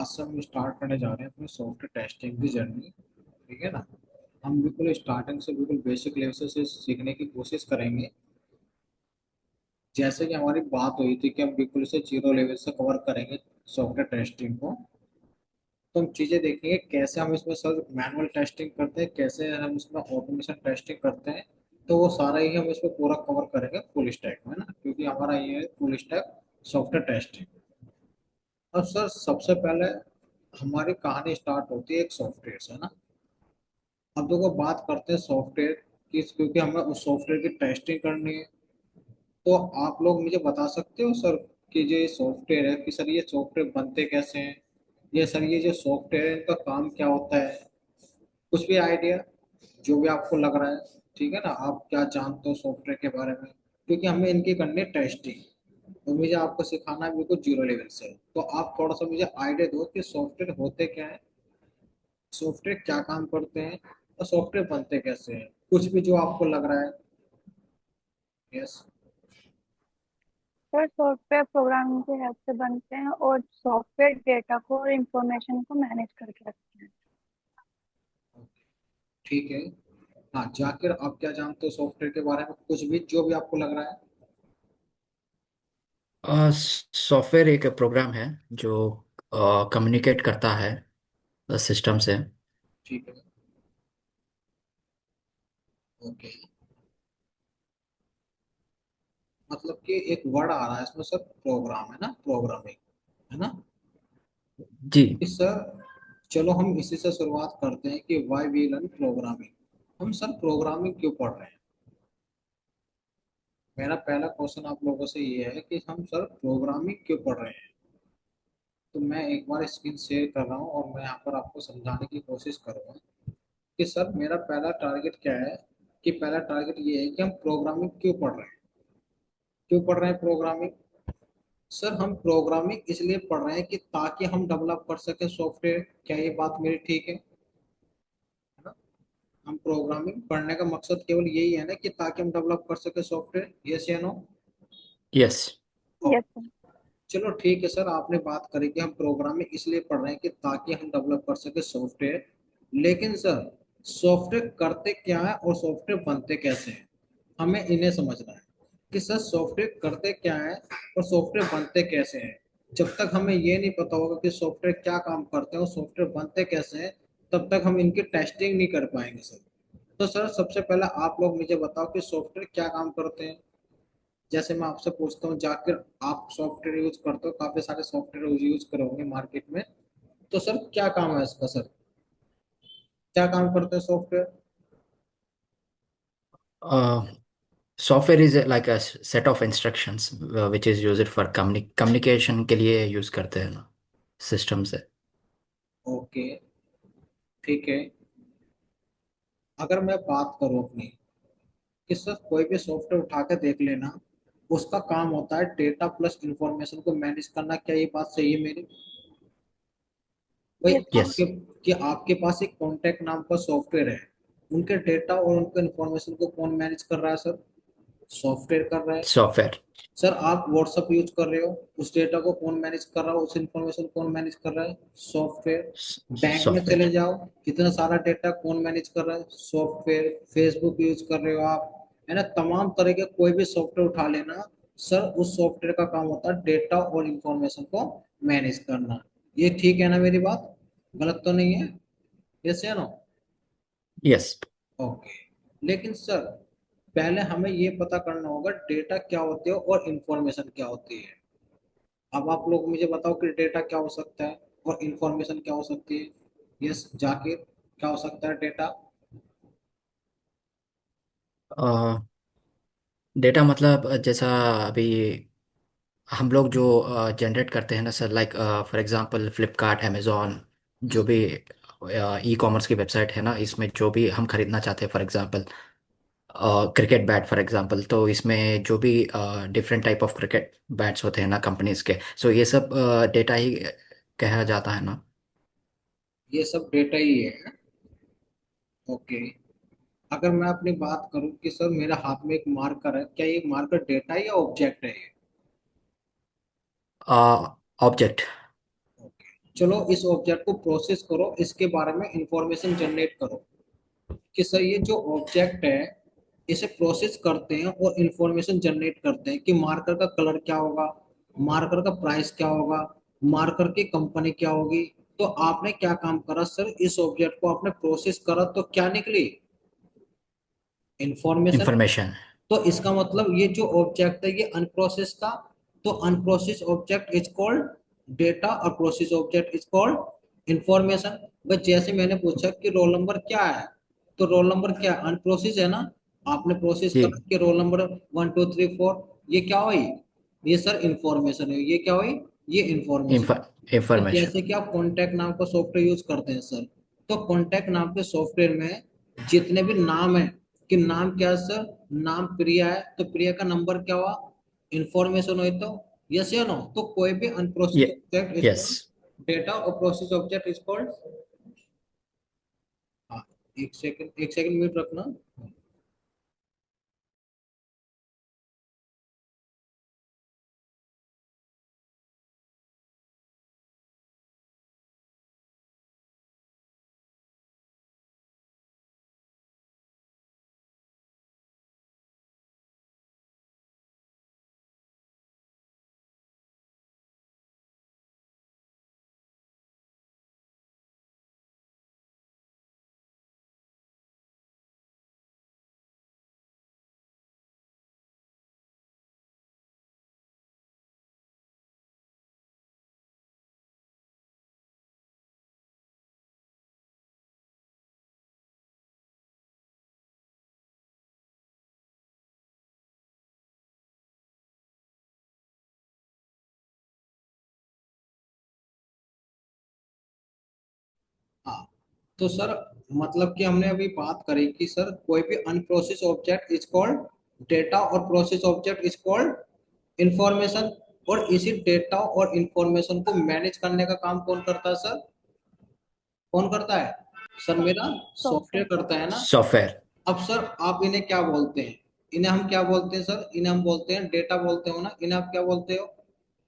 आज से हम स्टार्ट करने जा रहे हैं अपनी सॉफ्टवेयर टेस्टिंग की जर्नी। ठीक है ना। हम बिल्कुल स्टार्टिंग से बिल्कुल बेसिक लेवल से सीखने की कोशिश करेंगे। जैसे कि हमारी बात हुई थी कि हम बिल्कुल से जीरो लेवल से कवर करेंगे सॉफ्टवेयर टेस्टिंग को। तो हम चीज़ें देखेंगे कैसे हम इसमें सर मैनुअल टेस्टिंग करते हैं, कैसे हम इसमें ऑटोमेशन टेस्टिंग करते हैं। तो वो सारा ही हम इसमें पूरा कवर करेंगे फुल स्टैक में ना, क्योंकि हमारा ये है फुल स्टैक सॉफ्टवेयर टेस्टिंग। अब सर सबसे पहले हमारी कहानी स्टार्ट होती है एक सॉफ्टवेयर से ना। अब देखो बात करते हैं सॉफ्टवेयर की, क्योंकि हमें उस सॉफ्टवेयर की टेस्टिंग करनी है। तो आप लोग मुझे बता सकते हो सर कि जो ये सॉफ्टवेयर है कि सर ये सॉफ्टवेयर बनते कैसे हैं, ये सर ये जो सॉफ्टवेयर है इनका काम क्या होता है। कुछ भी आइडिया जो भी आपको लग रहा है। ठीक है ना, आप क्या जानते हो सॉफ्टवेयर के बारे में, क्योंकि हमें इनकी करनी है टेस्टिंग। तो मुझे आपको सिखाना है बिल्कुल जीरो लेवल से। तो आप थोड़ा सा मुझे आइडिया दो कि सॉफ्टवेयर होते क्या है, सॉफ्टवेयर क्या काम करते हैं, और सॉफ्टवेयर बनते कैसे हैं। कुछ भी जो आपको लग रहा है। यस। सर सॉफ्टवेयर प्रोग्रामिंग की हेल्प से बनते हैं और सॉफ्टवेयर डेटा को और इंफॉर्मेशन को मैनेज करके रखते हैं। ठीक है। हाँ जाकिर, आप क्या जानते हो सॉफ्टवेयर के बारे में, कुछ भी जो भी आपको लग रहा है। सॉफ्टवेयर एक प्रोग्राम है जो कम्युनिकेट करता है सिस्टम से। ठीक है। ओके। मतलब कि एक वर्ड आ रहा है इसमें सर, प्रोग्राम है ना, प्रोग्रामिंग है ना। जी। इस सर चलो हम इसी से शुरुआत करते हैं कि वाई वी लर्न प्रोग्रामिंग। हम सर प्रोग्रामिंग क्यों पढ़ रहे हैं। मेरा पहला क्वेश्चन आप लोगों से ये है कि हम सर प्रोग्रामिंग क्यों पढ़ रहे हैं। तो मैं एक बार स्क्रीन शेयर कर रहा हूँ और मैं यहाँ पर आपको समझाने की कोशिश करूंगा कि सर मेरा पहला टारगेट क्या है। कि पहला टारगेट ये है कि हम प्रोग्रामिंग क्यों पढ़ रहे हैं। क्यों पढ़ रहे हैं प्रोग्रामिंग। सर हम प्रोग्रामिंग इसलिए पढ़ रहे हैं कि ताकि हम डेवलप कर सके सॉफ्टवेयर। क्या ये बात मेरी ठीक है ना। हम प्रोग्रामिंग पढ़ने का मकसद केवल यही है ना कि ताकि हम डेवलप कर सके सॉफ्टवेयर। यस या नो। यस। Yes sir. चलो ठीक है सर, आपने बात करी कि हम प्रोग्रामिंग इसलिए पढ़ रहे हैं कि ताकि हम डेवलप कर सके सॉफ्टवेयर। लेकिन सर सॉफ्टवेयर करते क्या है और सॉफ्टवेयर बनते कैसे हैं, हमें इन्हें समझना है। कि सर सॉफ्टवेयर करते क्या है और सॉफ्टवेयर बनते कैसे हैं। जब तक हमें ये नहीं पता होगा कि सॉफ्टवेयर क्या काम करते हैं और सॉफ्टवेयर बनते कैसे हैं, तब तक हम इनकी टेस्टिंग नहीं कर पाएंगे सर। तो सर सबसे पहले आप लोग मुझे बताओ कि सॉफ्टवेयर क्या काम करते हैं। जैसे मैं आपसे पूछता हूँ जाकिर, आप सॉफ्टवेयर यूज करते हो, काफी सारे सॉफ्टवेयर यूज करोगे मार्केट में। तो सर क्या काम है इसका सर, क्या काम करते हैं software. Software is like a set of instructions which is used for communication के लिए यूज करते हैं ना सिस्टम से। ओके। ठीक है। अगर मैं बात करूँ अपनी, कि सर कोई भी सॉफ्टवेयर उठा के देख लेना, उसका काम होता है डेटा प्लस इंफॉर्मेशन को मैनेज करना। क्या ये बात सही है मेरी। भाई यस सर। यस। आपके, कि आपके पास एक कॉन्टेक्ट नाम का सॉफ्टवेयर है, उनके डेटा और उनके इंफॉर्मेशन को कौन मैनेज कर रहा है सर, सॉफ्टवेयर कर रहा है। सॉफ्टवेयर। सर आप व्हाट्सअप यूज कर रहे हो, उस डेटा को कौन मैनेज कर रहा है, उस इंफॉर्मेशन कौन मैनेज कर रहा है, सॉफ्टवेयर। बैंक में चले सॉफ्टवेयर। जाओ, कितना सारा डेटा कौन मैनेज कर रहा है, सॉफ्टवेयर। फेसबुक यूज कर रहे हो आप, है ना, तमाम तरह के कोई भी सॉफ्टवेयर उठा लेना। सर उस सॉफ्टवेयर का काम होता है डेटा और इंफॉर्मेशन को मैनेज करना। ये ठीक है ना मेरी बात, गलत तो नहीं है। यस या नो। यस। ओके। लेकिन सर पहले हमें ये पता करना होगा डेटा क्या होती है और इंफॉर्मेशन क्या होती है। अब आप लोग मुझे बताओ कि डेटा क्या हो सकता है और इंफॉर्मेशन क्या हो सकती है। यस जाकिर, क्या हो सकता है डेटा। डेटा मतलब जैसा अभी हम लोग जो जनरेट करते हैं ना sir, like for example Flipkart, Amazon, जो भी ई कॉमर्स की वेबसाइट है ना, इसमें जो भी हम खरीदना चाहते हैं, for example cricket bat for example, तो इसमें जो भी different type of cricket bats होते हैं ना कंपनीज के, सो ये सब डेटा ही कहा जाता है ना। ये सब डेटा ही है। ओके। अगर मैं अपनी बात करूं कि सर मेरे हाथ में एक मार्कर है, क्या ये मार्कर डेटा है या ऑब्जेक्ट है ये। ऑब्जेक्ट। ओके। चलो इस ऑब्जेक्ट को प्रोसेस करो, इसके बारे में इंफॉर्मेशन जनरेट करो कि सर ये जो ऑब्जेक्ट है इसे प्रोसेस करते हैं और इंफॉर्मेशन जनरेट करते हैं कि मार्कर का कलर क्या होगा, मार्कर का प्राइस क्या होगा, मार्कर की कंपनी क्या होगी। तो आपने क्या काम करा सर, इस ऑब्जेक्ट को आपने प्रोसेस करा तो क्या निकली, इंफॉर्मेशन। इंफॉर्मेशन। तो इसका मतलब ये जो ऑब्जेक्ट है ये अनप्रोसेस था, तो unprocess object is called data और process object is called information. बस जैसे मैंने पूछा कि रोल नंबर क्या है, तो रोल नंबर क्या है, अनप्रोसेस है ना। आपने प्रोसेस जी। कर कि रोल नंबर 1 2 3 4, ये क्या हुई, ये सर इंफॉर्मेशन है, ये क्या हुई, ये इंफॉर्मेशन। तो इंफॉर्मेशन। जैसे कि आप कॉन्टैक्ट नाम का सॉफ्टवेयर यूज करते हैं सर, तो कॉन्टैक्ट नाम के सॉफ्टवेयर में जितने भी नाम है, कि नाम क्या है सर, नाम प्रिया है तो प्रिया का नंबर क्या हुआ, इंफॉर्मेशन हुई। तो यस या नो, तो कोई भी ये। Unprocessed object is yes. Called data और प्रोसेस ऑब्जेक्ट इज कॉल्ड। हाँ, एक सेकंड म्यूट रखना। हाँ, तो सर मतलब कि हमने अभी बात करी कि सर कोई भी unprocess object is called data और process object is called information. और इसी डेटा और इंफॉर्मेशन को मैनेज करने का काम कौन करता है सर, कौन करता है, सर मेरा सॉफ्टवेयर सॉफ्टवेयर। करता है ना। सॉफ्टवेयर। अब सर आप इन्हें क्या बोलते हैं, इन्हें हम क्या बोलते हैं सर, इन्हें हम बोलते हैं डेटा बोलते हो ना, इन्हें आप क्या बोलते हो,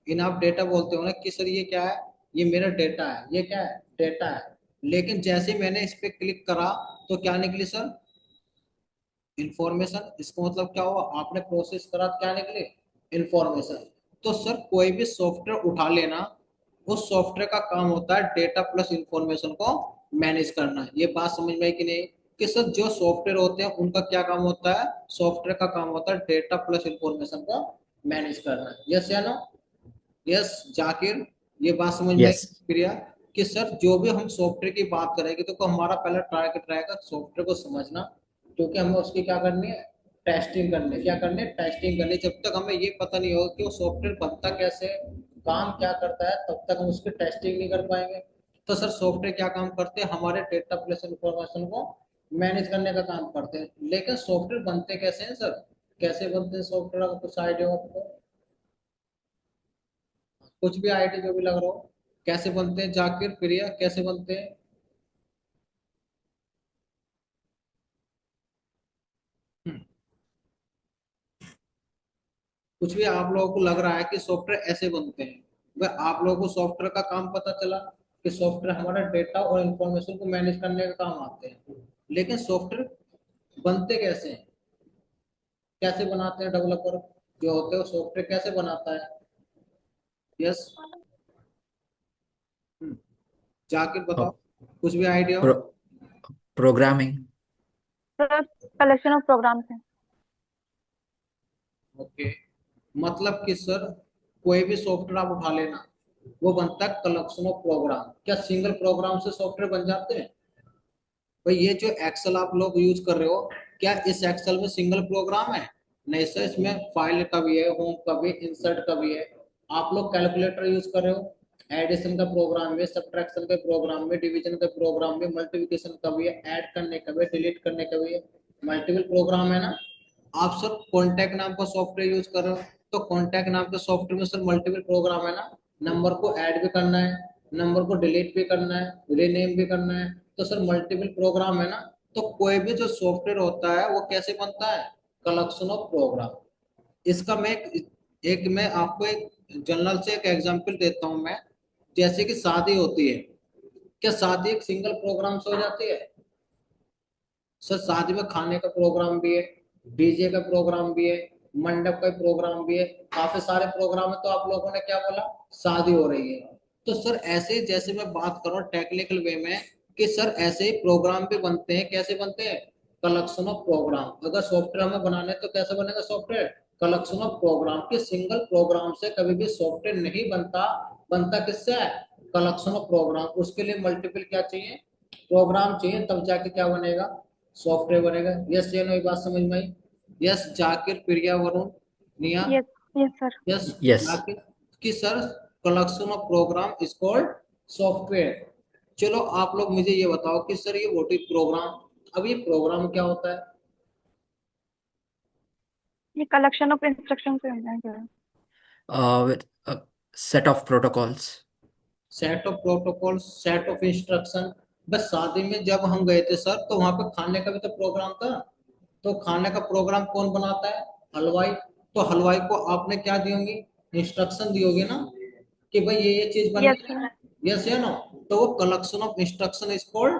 इन्हें आप डेटा बोलते हो ना कि सर ये क्या है, ये मेरा डेटा है, ये क्या है, डेटा है। लेकिन जैसे ही मैंने इस पे क्लिक करा तो क्या निकली सर, इंफॉर्मेशन। इसका मतलब क्या हुआ, आपने प्रोसेस करा तो क्या निकले, इंफॉर्मेशन। तो सर कोई भी सॉफ्टवेयर उठा लेना, उस सॉफ्टवेयर का काम होता है डेटा प्लस इंफॉर्मेशन को मैनेज करना। ये बात समझ में आई कि नहीं, कि सर जो सॉफ्टवेयर होते हैं उनका क्या काम होता है, सॉफ्टवेयर का काम होता है डेटा प्लस इंफॉर्मेशन को मैनेज करना। यस या नो, यस जाकिर, ये बात समझ में आई यस। प्रिया, कि सर जो भी हम सॉफ्टवेयर की बात करेंगे तो हमारा पहला टारगेट रहेगा सॉफ्टवेयर को समझना, क्योंकि हमें उसकी क्या करनी है, टेस्टिंग करनी है। क्या करनी है, टेस्टिंग करनी है। जब तक हमें ये पता नहीं होगा कि वो सॉफ्टवेयर बनता कैसे है, काम क्या करता है, तब तक हम उसकी टेस्टिंग नहीं कर पाएंगे। तो सर सॉफ्टवेयर क्या काम करते हैं, हमारे डेटा प्लस इंफॉर्मेशन को मैनेज करने का काम करते हैं। लेकिन सॉफ्टवेयर बनते कैसे हैं सर, कैसे बनते हैं सॉफ्टवेयर, का कुछ आइडिया हो आपको, कुछ भी आइडिया जो भी लग रहा हो, कैसे बनते हैं जाकिर प्रिया, कैसे बनते हैं। हम्म, कुछ भी आप लोगों को लग रहा है कि सॉफ्टवेयर ऐसे बनते हैं, वह आप लोगों को सॉफ्टवेयर का काम पता चला कि सॉफ्टवेयर हमारा डेटा और इंफॉर्मेशन को मैनेज करने का काम आते हैं। लेकिन सॉफ्टवेयर बनते कैसे हैं, कैसे बनाते हैं डेवलपर जो होते हैं, सॉफ्टवेयर कैसे बनाता है। यस, जाकिर बताओ, कुछ भी आइडिया हो। Pro, programming. Sir collection of programs हैं। ओके, मतलब कि सर कोई भी सॉफ्टवेयर आप उठा लेना, वो बनता है कलेक्शन ऑफ प्रोग्राम। क्या सिंगल प्रोग्राम से सॉफ्टवेयर बन जाते हैं, भाई ये जो एक्सेल आप लोग यूज कर रहे हो, क्या इस एक्सेल में सिंगल प्रोग्राम है, नहीं सर, इसमें फाइल का भी है, होम का भी, इंसर्ट का भी है। आप लोग कैलकुलेटर यूज कर रहे हो, एडिशन का प्रोग्राम है, सब्ट्रैक्शन का प्रोग्राम है, डिवीजन का प्रोग्राम है, मल्टीप्लिकेशन का भी है, ऐड करने का भी, डिलीट करने का भी है, मल्टीपल प्रोग्राम है ना। आप सर कॉन्टैक्ट नाम का सॉफ्टवेयर यूज कर रहे हो, तो कॉन्टैक्ट नाम के सॉफ्टवेयर में सर मल्टीपल प्रोग्राम है ना, नंबर को ऐड भी करना है, नंबर को डिलीट भी करना है, रीनेम भी करना है। तो सर मल्टीपल प्रोग्राम है ना। तो कोई भी जो सॉफ्टवेयर होता है वो कैसे बनता है, कलेक्शन ऑफ प्रोग्राम। इसका मैं एक मैं आपको एक जनरल से एक एग्जांपल देता हूं मैं, जैसे कि शादी होती है, क्या शादी एक सिंगल प्रोग्राम से हो जाती है? सर शादी में खाने का प्रोग्राम भी है, डीजे का प्रोग्राम भी है, मंडप का प्रोग्राम भी है, काफी सारे प्रोग्राम है। तो आप लोगों ने क्या बोला, शादी हो रही है। तो सर ऐसे ही जैसे मैं बात करूँ टेक्निकल वे में, कि सर ऐसे ही प्रोग्राम भी बनते हैं, कैसे बनते हैं? Collection of program. अगर सॉफ्टवेयर हमें बनाने तो कैसे बनेगा सॉफ्टवेयर? Collection of program. के सिंगल प्रोग्राम से कभी भी सॉफ्टवेयर नहीं बनता, बनता किससे है? Collection of program. उसके लिए मल्टीपल क्या चाहिए? प्रोग्राम चाहिए, तब जाके क्या बनेगा? सॉफ्टवेयर बनेगा। यस या नो, ये बात समझ में आई? Yes Zakir, Priya, Varun, Niya. Yes. Yes sir. Yes yes. Zakir कि sir collection of program is called software. चलो आप लोग मुझे ये बताओ कि सर ये व्हाट इज प्रोग्राम। अब ये प्रोग्राम क्या होता है? ये कलेक्शन ऑफ इंस्ट्रक्शन से होना है sir. Set of protocols. Set of protocol, set of instruction. बस शादी में जब हम गए थे सर, तो वहां पे खाने का भी तो प्रोग्राम था। तो खाने का प्रोग्राम कौन बनाता है? हलवाई। तो हलवाई को आपने क्या दी होंगी? इंस्ट्रक्शन दी होगी ना, कि भाई ये चीज बननी यस है। सर। यस या नो? तो वो collection of instruction is called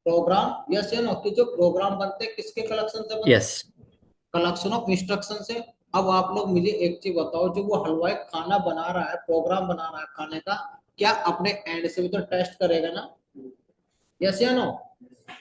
programme. Yes या नो? कि जो प्रोग्राम बनते हैं किसके कलेक्शन से बनते यस। हैं? कलेक्शन ऑफ इंस्ट्रक्शन से। अब आप लोग मुझे एक चीज बताओ, जो वो हलवाई खाना बना रहा है, प्रोग्राम बना रहा है खाने का, क्या अपने एंड से भी तो टेस्ट करेगा ना? यस या नो?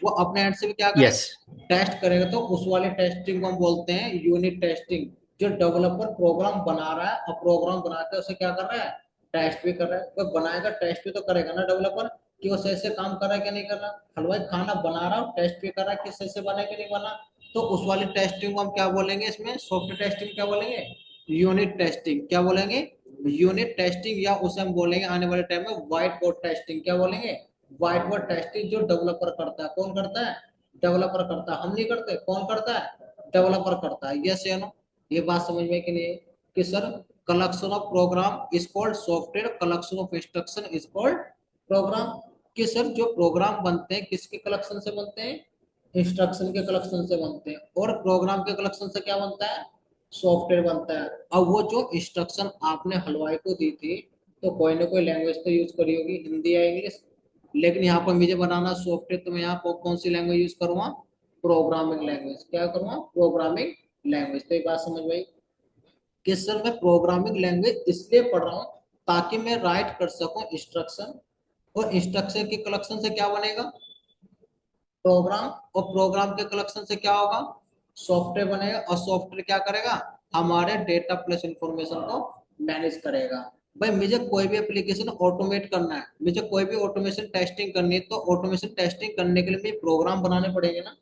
वो अपने एंड से भी क्या यस। करेगा? टेस्ट करेगा। तो उस वाले टेस्टिंग को हम बोलते हैं यूनिट टेस्टिंग। जो डेवलपर प्रोग्राम बना रहा है, और प्रोग्राम बनाते उसे क्या कर रहा है? टेस्ट भी कर रहा है। वो बनाएगा, टेस्ट भी तो करेगा ना डेवलपर, कि वो सही से काम कर रहा है कि नहीं कर रहा। हलवाई खाना बना रहा है, टेस्ट भी कर रहा है कि सही से बना है कि नहीं बना। तो उस वाली टेस्टिंग को हम क्या बोलेंगे? इसमें सॉफ्टवेयर टेस्टिंग क्या बोलेंगे? Unit testing. क्या बोलेंगे? Unit testing. या उसे हम बोलेंगे आने वाले टाइम में व्हाइट बोर्ड टेस्टिंग। क्या बोलेंगे? White board testing. जो डेवलपर करता है, कौन करता है? डेवलपर करता है। हम नहीं करते, कौन करता है? डेवलपर करता है। यस या नो? ये बात समझ में कि नहीं? कि sir collection of program is called software, collection of instruction is called program. कि सर जो प्रोग्राम बनते हैं किसके कलेक्शन से बनते हैं? इंस्ट्रक्शन के कलेक्शन से बनते हैं। और प्रोग्राम के कलेक्शन से क्या बनता है? सॉफ्टवेयर बनता है। अब वो जो इंस्ट्रक्शन आपने हलवाई को दी थी, तो कोई ना कोई लैंग्वेज तो यूज करी होगी, हिंदी या इंग्लिश। लेकिन यहाँ पर मुझे बनाना सॉफ्टवेयर, तो मैं यहाँ पर कौन सी लैंग्वेज यूज करूंगा? Programming language. क्या करूंगा? Programming language. तो ये बात समझ में आई? कि सर मैं प्रोग्रामिंग लैंग्वेज इसलिए पढ़ रहा हूँ ताकि मैं राइट कर सकूं इंस्ट्रक्शन। और इंस्ट्रक्शन के कलेक्शन से क्या बनेगा? प्रोग्राम। और प्रोग्राम के कलेक्शन से क्या होगा? सॉफ्टवेयर बनेगा। और सॉफ्टवेयर क्या करेगा? हमारे डेटा प्लस इंफॉर्मेशन को मैनेज करेगा। भाई मुझे कोई भी एप्लीकेशन ऑटोमेट करना है, मुझे कोई भी ऑटोमेशन टेस्टिंग करनी है, तो ऑटोमेशन टेस्टिंग करने के लिए मुझे प्रोग्राम बनाने पड़ेंगे ना।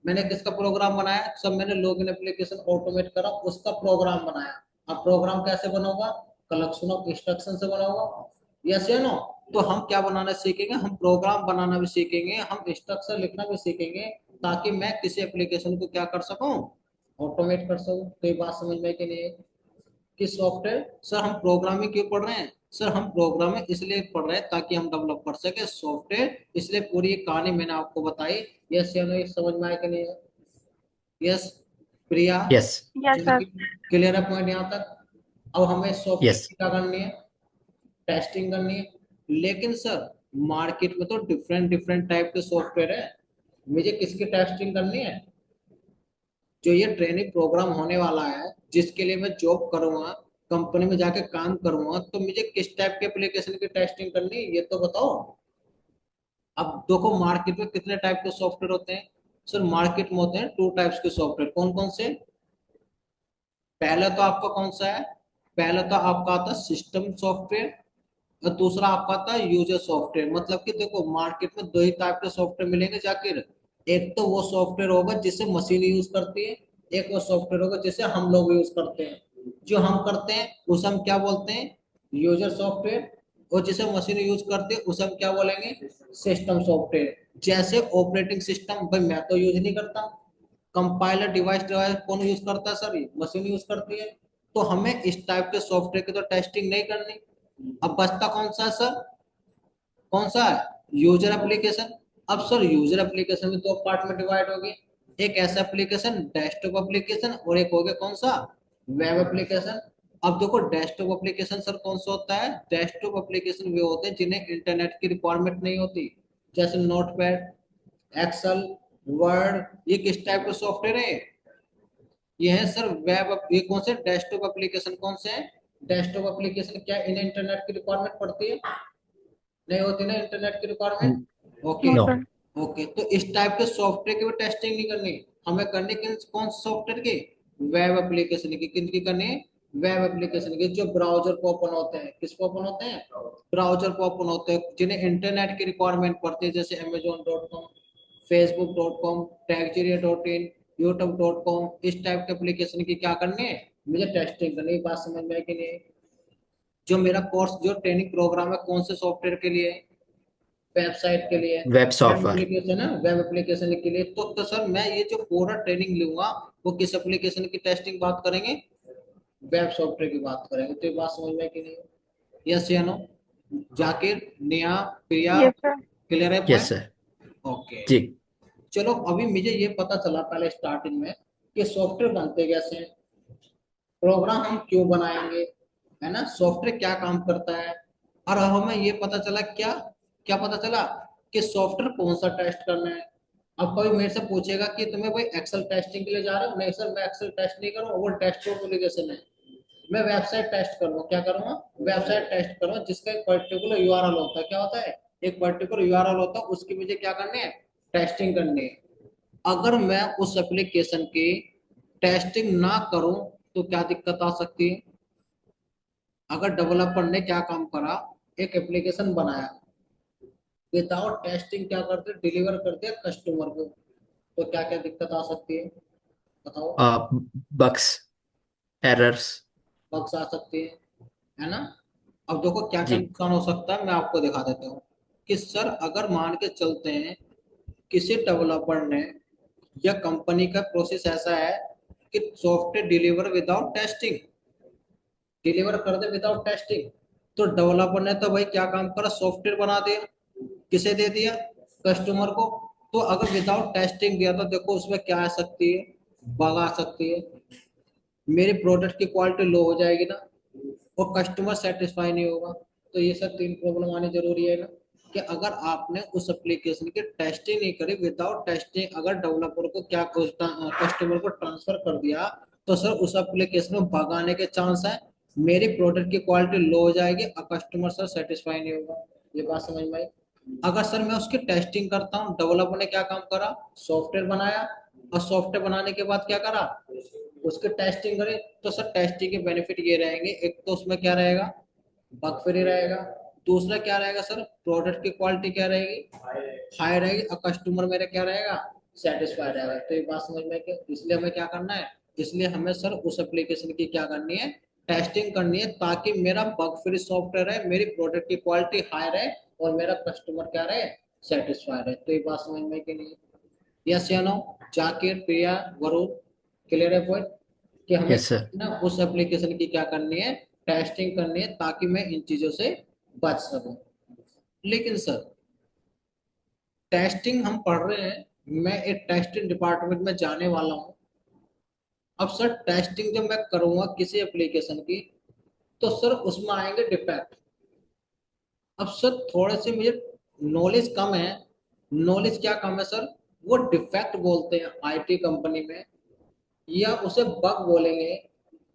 मैंने किसका प्रोग्राम बनाया? सब मैंने लॉगिन एप्लीकेशन ऑटोमेट करा, उसका प्रोग्राम बनाया। अब प्रोग्राम कैसे बनाऊंगा? कलेक्शन ऑफ इंस्ट्रक्शन से बनाऊंगा। यस या नो? तो हम क्या बनाना सीखेंगे? हम प्रोग्राम बनाना भी सीखेंगे, हम इंस्ट्रक्शन लिखना भी सीखेंगे, ताकि मैं किसी एप्लीकेशन को क्या कर सकूं? ऑटोमेट कर सकूं। तो ये बात समझ में कि नहीं है? कि सॉफ्टवेयर, सर हम प्रोग्रामिंग क्यों पढ़ रहे हैं? सर हम प्रोग्रामिंग इसलिए पढ़ रहे हैं ताकि हम डेवलप कर सके सॉफ्टवेयर। इसलिए पूरी ये कहानी मैंने आपको बताई। यस या नो, ये समझ में आया कि नहीं? Yes Priya, yes. Yes sir. Clear है पॉइंट यहाँ तक? अब हमें सॉफ्टवेयर यस। की क्या करनी है? टेस्टिंग करनी है। लेकिन सर मार्केट में तो डिफरेंट डिफरेंट टाइप के सॉफ्टवेयर है। मुझे किसकी टेस्टिंग करनी है? जो ये ट्रेनिंग प्रोग्राम होने वाला है, जिसके लिए मैं जॉब करूंगा, कंपनी में जाके काम करूंगा, तो मुझे किस टाइप के एप्लीकेशन की टेस्टिंग करनी है, ये तो बताओ। अब देखो मार्केट में कितने टाइप के सॉफ्टवेयर होते हैं। सर मार्केट में होते हैं टू टाइप्स के सॉफ्टवेयर। कौन कौन से? पहला तो आपका कौन सा है? पहला तो आपका आता है सिस्टम सॉफ्टवेयर, और दूसरा आपका आता है यूजर सॉफ्टवेयर। मतलब कि देखो मार्केट में दो ही टाइप के सॉफ्टवेयर मिलेंगे जाकिर। एक तो वो सॉफ्टवेयर होगा जिसे मशीन यूज करती है, एक वो सॉफ्टवेयर होगा जिसे हम लोग यूज करते हैं। जो हम करते हैं उसे हम क्या बोलते हैं? User software. और जिसे मशीन यूज करती है उसे हम क्या बोलेंगे? System software. जैसे ऑपरेटिंग सिस्टम, भाई मैं तो यूज नहीं करता। कंपाइलर डिवाइस डिवाइस कौन यूज करता है? सर ये मशीन यूज करती है। तो हमें इस टाइप के सॉफ्टवेयर की तो टेस्टिंग नहीं करनी। अब बचता कौन सा है सर? कौन सा है? User application. अब सर यूजर एप्लीकेशन में दो पार्ट में डिवाइड होगी। एक ऐसा एप्लीकेशन डेस्कटॉप एप्लीकेशन, और एक हो गया कौन सा? Web application. अब देखो डेस्कटॉप एप्लीकेशन सर कौन सा होता है? डेस्कटॉप एप्लीकेशन वे होते हैं जिन्हें इंटरनेट की रिक्वायरमेंट नहीं होती, जैसे नोटपैड, एक्सेल, वर्ड। ये किस टाइप के सॉफ्टवेयर है? ये है सर वेब। ये कौन से डेस्कटॉप एप्लीकेशन कौन से हैं? Desktop application. क्या इन्हें इंटरनेट की रिक्वायरमेंट पड़ती है? नहीं होती ना इंटरनेट की requirement. Okay. No no. Sir. Okay, तो इस टाइप के सॉफ्टवेयर की भी टेस्टिंग नहीं करनी, हमें करनी कौन से सॉफ्टवेयर की? वेब एप्लीकेशन की। किन की करनी है? वेब एप्लीकेशन की, जो ब्राउजर को ओपन होते हैं। किस को ओपन होते हैं? ब्राउजर को ओपन होते हैं, जिन्हें इंटरनेट की रिक्वायरमेंट पड़ती है, जैसे Amazon.com, Facebook.com, Taggeria.in, YouTube.com। इस टाइप के एप्लीकेशन की क्या करनी है? मुझे टेस्टिंग करनी है। बात समझ में आई कि नहीं? जो मेरा कोर्स, जो ट्रेनिंग प्रोग्राम है, कौन से सॉफ्टवेयर के लिए है? वेबसाइट के लिए। Web web software. एप्लीकेशन है, वेब एप्लीकेशन के लिए। तो सर मैं ये जो पूरा ट्रेनिंग लूंगा, वो किस एप्लीकेशन की टेस्टिंग बात करेंगे? वेब सॉफ्टवेयर की बात करेंगे। तो ये बात समझ में कि नहीं? यस या नो? जाकिर, नेहा, प्रिया, यस सर। क्लियर है यस पॉइंट? सर। ओके। जी। चलो, अभी मुझे ये पता चला पहले स्टार्टिंग में कि सॉफ्टवेयर बनते कैसे हैं, प्रोग्राम हम क्यों बनाएंगे, है ना, सॉफ्टवेयर क्या काम करता है। और अब हमें ये पता चला क्या, क्या पता चला? कि सॉफ्टवेयर कौन सा टेस्ट करना है। अब कोई मेरे से पूछेगा कि तुम्हें भाई एक्सेल टेस्टिंग के लिए जा रहे हो? नहीं सर, मैं एक्सेल टेस्ट नहीं करूँ, वो डेस्कटॉप एप्लीकेशन है। मैं वेबसाइट टेस्ट करूंगा। क्या करूंगा? वेबसाइट टेस्ट करूंगा, जिसका एक पर्टिकुलर यूआरएल होता है। क्या होता है? एक पर्टिकुलर यूआरएल होता है, उसकी मुझे क्या करनी है? टेस्टिंग करनी है। अगर मैं उस एप्लीकेशन की टेस्टिंग ना करूं तो क्या दिक्कत आ सकती है? अगर डेवलपर ने क्या काम करा, एक एप्लीकेशन बनाया, विदाउट टेस्टिंग क्या करते, डिलीवर कर दिया कस्टमर को, तो क्या क्या दिक्कत आ सकती है? बताओ। Bugs, errors. बग्स आ सकती है ना? अब देखो क्या क्या जी। नुकसान हो सकता है, मैं आपको दिखा देता हूँ। कि सर अगर मान के चलते हैं, किसी डेवलपर ने, या कंपनी का प्रोसेस ऐसा है कि software deliver without testing, deliver कर दे विदाउट टेस्टिंग, तो डेवलपर ने तो भाई क्या काम करा, सॉफ्टवेयर बना दिया, किसे दे दिया? कस्टमर को। तो अगर विदाउट टेस्टिंग दिया तो देखो उसमें क्या आ सकती है? बग आ सकती है, मेरे प्रोडक्ट की क्वालिटी लो हो जाएगी ना, और कस्टमर सेटिस्फाई नहीं होगा। तो ये सब तीन प्रॉब्लम आनी जरूरी है ना, कि अगर आपने उस एप्लीकेशन की टेस्टिंग नहीं करी, विदाउट टेस्टिंग अगर डेवलपर को क्या कस्टमर को ट्रांसफर कर दिया, तो सर उस एप्लीकेशन में बग आने के चांस है, मेरी प्रोडक्ट की क्वालिटी लो हो जाएगी और कस्टमर सर सेटिस्फाई नहीं होगा। ये बात समझ में आई? अगर सर मैं उसकी टेस्टिंग करता हूँ, डेवलपर ने क्या काम करा, सॉफ्टवेयर बनाया, और सॉफ्टवेयर बनाने के बाद क्या करा, उसकी टेस्टिंग करे, तो सर टेस्टिंग के बेनिफिट ये रहेंगे, एक तो उसमें क्या रहेगा, बग फ्री रहेगा। दूसरा क्या रहेगा सर, प्रोडक्ट की क्वालिटी क्या रहेगी, हाई रहेगी, और कस्टमर मेरा क्या रहेगा, सेटिस्फाई रहेगा। तो ये बात समझ में कि इसलिए हमें क्या करना है, इसलिए हमें सर उस एप्लीकेशन की क्या करनी है, टेस्टिंग करनी है, ताकि मेरा बग फ्री सॉफ्टवेयर है, मेरी प्रोडक्ट की क्वालिटी हाई रहे, और मेरा कस्टमर क्या रहे, सेटिस्फाई रहे। तो ये बात समझ में कि नहीं? यस या नो? जाकिर, प्रिया, वरुण, क्लियर है पॉइंट? कि हमें यस सर। ना उस एप्लीकेशन की क्या करनी है, टेस्टिंग करनी है, ताकि मैं इन चीजों से बच सकूं। लेकिन सर टेस्टिंग हम पढ़ रहे हैं, मैं एक टेस्टिंग डिपार्टमेंट में जाने वाला हूं। अब सर टेस्टिंग जब मैं करूंगा किसी एप्लीकेशन की, तो सर उसमें आएंगे डिफेक्ट। अब सर थोड़े से मुझे नॉलेज कम है। नॉलेज क्या कम है सर? वो डिफेक्ट बोलते हैं आईटी कंपनी में, या उसे बग बोलेंगे,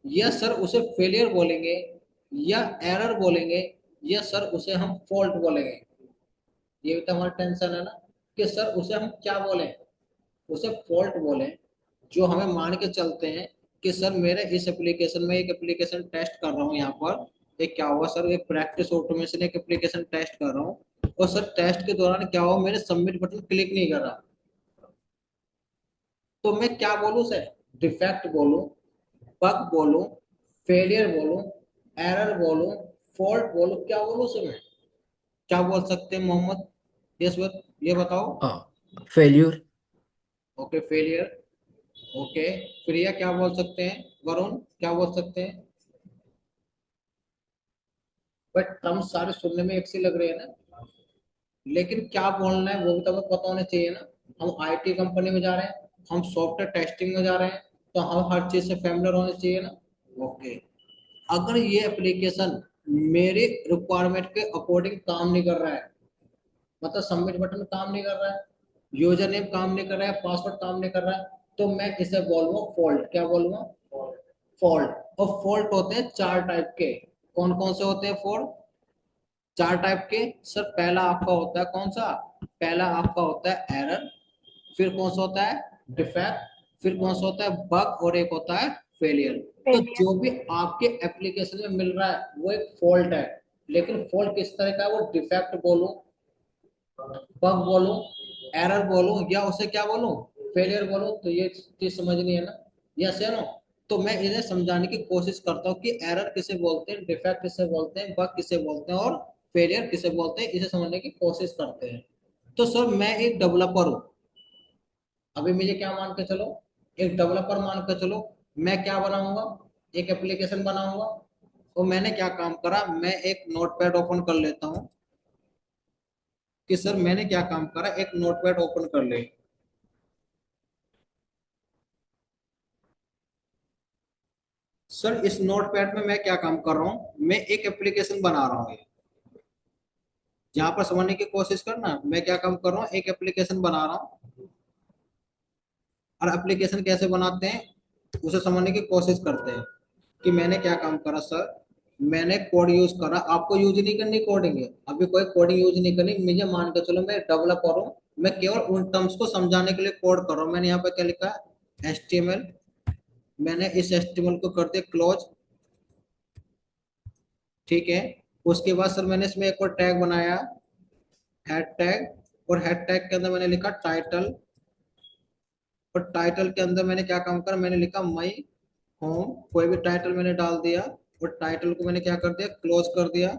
या सर उसे फेलियर बोलेंगे, या एरर बोलेंगे, या सर उसे हम फॉल्ट बोलेंगे। ये भी तो हमारा टेंशन है ना, कि सर उसे हम क्या बोलें, उसे फॉल्ट बोलें। जो हमें मान के चलते हैं कि सर मेरे इस एप्लीकेशन में, एक एप्लीकेशन टेस्ट कर रहा हूँ यहाँ पर, एक क्या हुआ सर, एक प्रैक्टिस ऑटोमेशन एक एप्लीकेशन टेस्ट कर रहा हूँ, और सर टेस्ट के दौरान क्या हुआ, मेरे सबमिट बटन क्लिक नहीं कर रहा। तो मैं क्या बोलूँ सर, डिफेक्ट बोलूँ, बग बोलूं, फेलियर बोलूं, एरर बोलूं, फॉल्ट बोलूं, क्या बोलूं सर मैं? क्या बोल सकते हैं मोहम्मद? यस सर, ये बताओ। फेल्यूर। Okay, failure. ओके, प्रिया क्या बोल सकते हैं, वरुण क्या बोल सकते हैं? बट टर्म सारे सुनने में एक से लग रहे हैं ना, लेकिन क्या बोलना है वो भी तो हमें पता होना चाहिए ना। हम आईटी कंपनी में जा रहे हैं, हम सॉफ्टवेयर टेस्टिंग में जा रहे हैं, तो हम हर चीज से फैमिलियर होने चाहिए ना। ओके। अगर ये एप्लीकेशन मेरे रिक्वायरमेंट के अकॉर्डिंग काम नहीं कर रहा है, मतलब सबमिट बटन काम नहीं कर रहा है, यूजर नेम काम नहीं कर रहा है, पासवर्ड काम नहीं कर रहा है, तो मैं इसे बोलूंगा फॉल्ट। क्या बोलूंगा? फॉल्ट। और फॉल्ट होते हैं चार टाइप के। कौन कौन से होते हैं फॉल्ट? चार टाइप के सर। पहला आपका होता है कौन सा? पहला आपका होता है एरर। फिर कौन सा होता है? डिफेक्ट। फिर कौन सा होता है? बग। और एक होता है फेलियर। तो फेलियर। जो भी आपके एप्लीकेशन में मिल रहा है वो एक फॉल्ट है। लेकिन फॉल्ट किस तरह का है? वो डिफेक्ट बोलूं, बग बोलूं, एरर बोलूं, या उसे क्या बोलूं? फेलियर बोलूं। तो ये चीज समझनी है ना? यस या नो? तो मैं इन्हें समझाने की कोशिश करता हूँ कि एरर किसे बोलते हैं, डिफेक्ट किसे बोलते हैं, बग किसे बोलते हैं, और फेलियर किसे बोलते हैं, इसे समझने की कोशिश करते हैं। तो सर मैं एक डेवलपर हूँ। अभी मुझे क्या मान के चलो? एक डेवलपर मान के चलो। मैं क्या बनाऊंगा? एक एप्लीकेशन बनाऊंगा। तो मैंने क्या काम करा, मैं एक नोटपैड ओपन कर लेता हूँ। कि सर मैंने क्या काम करा, एक नोटपैड ओपन कर ले। सर इस नोटपैड में मैं क्या काम कर रहा हूँ, मैं एक एप्लीकेशन बना रहा हूँ। यहाँ पर समझने की कोशिश करना, मैं क्या काम कर रहा हूँ, एक एप्लीकेशन बना रहा हूँ। और एप्लीकेशन कैसे बनाते हैं उसे समझने की कोशिश करते हैं। कि मैंने क्या काम करा सर, मैंने कोड यूज करा। आपको यूज नहीं करनी कोडिंग है, अभी कोई कोडिंग यूज नहीं करनी। मुझे मान के चलो मैं डेवलपर हूँ, मैं केवल उन टर्म्स को समझाने के लिए कोड कर रहा हूँ। मैंने यहाँ पे क्या लिखा है? HTML। मैंने इस HTML को कर दिया क्लोज। ठीक है। उसके बाद सर मैंने इसमें एक और टैग बनाया, हेड टैग। और हेड टैग के अंदर मैंने लिखा टाइटल। और टाइटल के अंदर मैंने क्या काम करा, मैंने लिखा माई होम। कोई भी टाइटल मैंने डाल दिया। और टाइटल को मैंने क्या कर दिया, क्लोज कर दिया।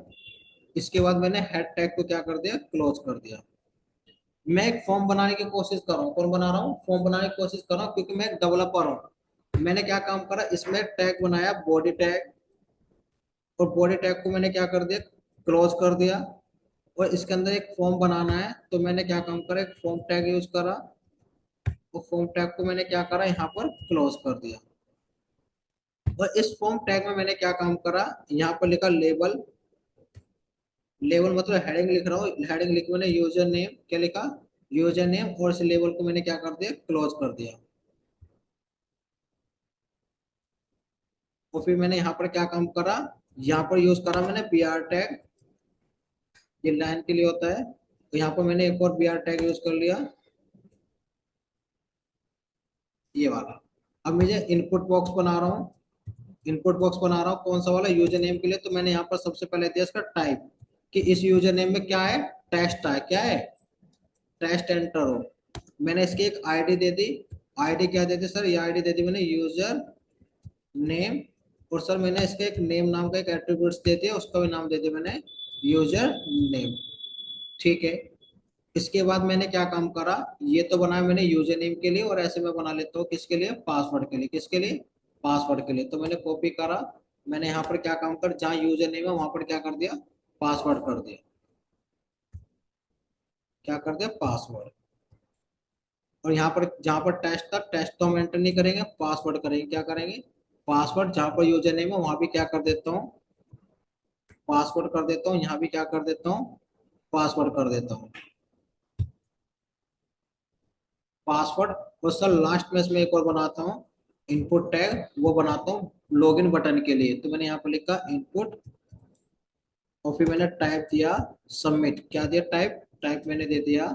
इसके बाद मैंने हेड टैग को क्या कर दिया, क्लोज कर दिया। मैं एक फॉर्म बनाने की कोशिश कर रहा हूँ। कौन बना रहा हूँ? फॉर्म बनाने की कोशिश कर रहा हूँ, क्योंकि मैं एक डेवलपर हूँ। मैंने क्या काम करा, इसमें टैग बनाया बॉडी टैग। और बॉडी टैग को मैंने क्या कर दिया, क्लोज कर दिया। और इसके अंदर एक फॉर्म बनाना है, तो मैंने क्या काम करा, एक फॉर्म टैग यूज करा। और फॉर्म टैग को मैंने क्या करा, यहाँ पर क्लोज कर दिया। और इस फॉर्म टैग में मैंने क्या काम करा, यहाँ पर लिखा लेबल। लेबल मतलब हेडिंग लिख रहा हूँ। हेडिंग लिख मैंने यूजर नेम, क्या लिखा? User name. और इस लेबल को मैंने क्या कर दिया, क्लोज कर दिया। और फिर मैंने यहाँ पर क्या काम करा, यहाँ पर यूज करा मैंने br टैग। ये लाइन के लिए होता है। तो यहाँ पर मैंने एक और br टैग यूज कर लिया, ये वाला। अब मुझे इनपुट बॉक्स बना रहा हूँ। इनपुट बॉक्स बना रहा हूँ कौन सा वाला, यूजर नेम के लिए। तो मैंने यहाँ पर सबसे पहले दिया इसका टाइप, कि इस यूजर नेम में क्या है, टेस्ट है। क्या है? टेस्ट एंटर हो। मैंने इसकी एक आईडी दे दी। आईडी क्या दे दी सर, ये आईडी दे दी मैंने यूजर नेम। और सर मैंने इसके एक नेम नाम का एक एट्रीब्यूट्स दे दिया, उसका भी नाम दे दिया मैंने यूजर नेम। ठीक है। इसके बाद मैंने क्या काम करा, ये तो बनाया मैंने यूजर नेम के लिए। और ऐसे मैं बना लेता हूँ किसके लिए, पासवर्ड के लिए। किसके लिए? पासवर्ड के लिए। तो मैंने कॉपी करा। मैंने यहाँ पर क्या काम कर, जहाँ यूजर नेम है वहां पर क्या कर दिया, पासवर्ड कर दिया। क्या कर दिया, पासवर्ड। और यहाँ पर जहाँ पर टेस्ट था, टेस्ट तो हम एंटर नहीं करेंगे, पासवर्ड करेंगे। क्या करेंगे, पासवर्ड। जहाँ पर यूजर नेम है वहां भी क्या कर देता हूँ, पासवर्ड कर देता हूँ। यहाँ भी क्या कर देता हूँ, पासवर्ड कर देता हूँ, पासवर्ड। और सर लास्ट में इसमें एक और बनाता हूँ, इनपुट टैग। वो बनाता हूँ लॉगिन बटन के लिए। तो मैंने यहाँ पर लिखा इनपुट। और फिर मैंने टाइप दिया सबमिट। क्या दिया, टाइप। टाइप मैंने दे दिया,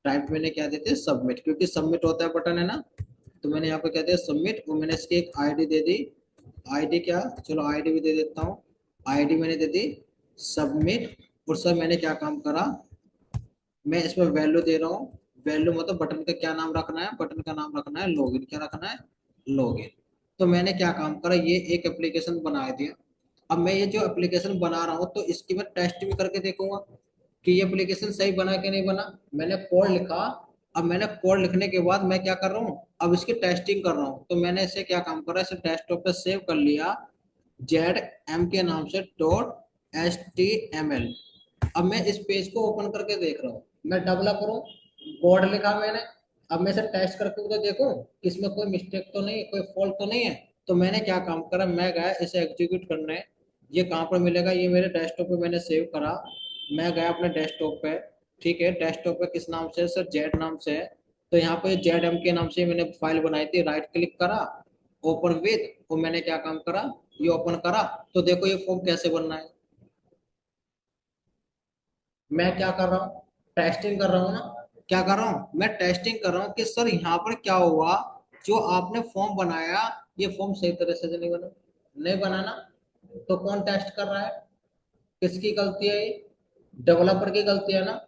टाइप मैंने क्या देते, सबमिट। क्योंकि सबमिट होता है बटन है ना। तो मैंने यहाँ पे क्या दिया, सबमिट। और मैंने इसकी एक आईडी दे दी। आईडी क्या, चलो आईडी भी दे देता हूँ। आईडी मैंने दे दी सबमिट। और सर मैंने क्या काम करा, मैं इसमें वैल्यू दे रहा हूँ। वैल्यू मतलब बटन का क्या नाम रखना है, बटन का नाम रखना है लॉगिन। क्या रखना है, लॉगिन। तो मैंने क्या काम करा, ये एक एप्लीकेशन बना दिया। अब मैं ये जो एप्लीकेशन बना रहा हूँ, तो इसकी मैं टेस्ट भी करके देखूंगा कि ये एप्लीकेशन सही बना कि नहीं बना। मैंने कोड लिखा। अब मैंने कोड लिखने के बाद मैं क्या कर रहा हूँ, अब इसकी टेस्टिंग कर रहा हूँ। तो मैंने इसे क्या काम करा, इसे डेस्कटॉप पे सेव कर लिया, ZM के नाम से .html। अब मैं इस पेज को ओपन करके देख रहा हूँ। मैं डेवलपर हूँ, कोड लिखा मैंने। अब मैं इसे टेस्ट करके तो देखूं कि इसमें कोई मिस्टेक तो नहीं, कोई फॉल्ट तो नहीं है। तो मैंने क्या काम करा, मैं गया इसे एग्जीक्यूट करने। ये कहाँ पर मिलेगा, ये मेरे डेस्कटॉप पे मैंने सेव करा। मैं गया अपने डेस्कटॉप पे। ठीक है, डेस्कटॉप पे किस नाम से है सर, जेड नाम से है। तो यहाँ पे जेड एम के नाम से मैंने फाइल बनाई थी, राइट क्लिक करा, ओपन विद, और मैंने क्या काम करा, ये ओपन करा। तो देखो ये फॉर्म कैसे बनना है। मैं क्या कर रहा हूँ, टेस्टिंग कर रहा हूँ ना। क्या कर रहा हूँ, मैं टेस्टिंग कर रहा हूँ कि सर यहाँ पर क्या हुआ, जो आपने फॉर्म बनाया, ये फॉर्म सही तरह से तो नहीं बना, नहीं बना ना। तो कौन टेस्ट कर रहा है, किसकी गलती है ये, डेवलपर की गलती है ना।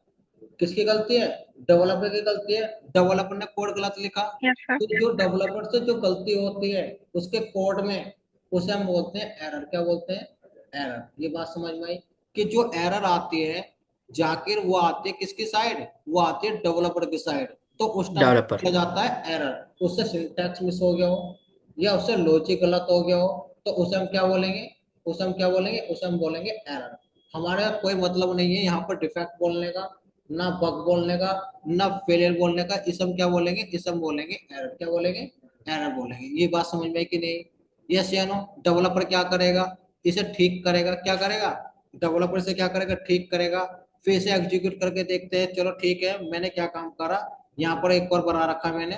किसकी गलती है, डेवलपर की गलती है। डेवलपर ने कोड गलत लिखा। Yes sir. तो जो डेवलपर से जो गलती होती है उसके कोड में, उसे हम बोलते हैं एरर। क्या बोलते हैं, एरर। ये बात समझ में आई कि जो एरर आती है जाकिर, वो आती है किसकी साइड, वो आती है डेवलपर की साइड। तो उस टाइम डेवलपर। चला जाता है एरर, उससे सिंटैक्स मिस हो गया हो या उससे लॉजिक गलत हो गया हो, तो उसे हम क्या बोलेंगे, उसे हम क्या बोलेंगे, उसे हम बोलेंगे एरर। हमारे कोई मतलब नहीं है यहाँ पर डिफेक्ट बोलने का, ना बग बोलने का, ना फेलियर बोलने का। इसे हम क्या बोलेंगे, इसे हम बोलेंगे एरर। क्या बोलेंगे, एरर बोलेंगे। ये बात समझ में आई कि नहीं। यस या नो। डेवलपर क्या करेगा, इसे ठीक करेगा। क्या करेगा, डेवलपर से क्या करेगा, ठीक करेगा। फिर इसे एग्जीक्यूट करके देखते हैं, चलो ठीक है, मैंने क्या काम करा, यहाँ पर एक और बना रखा मैंने,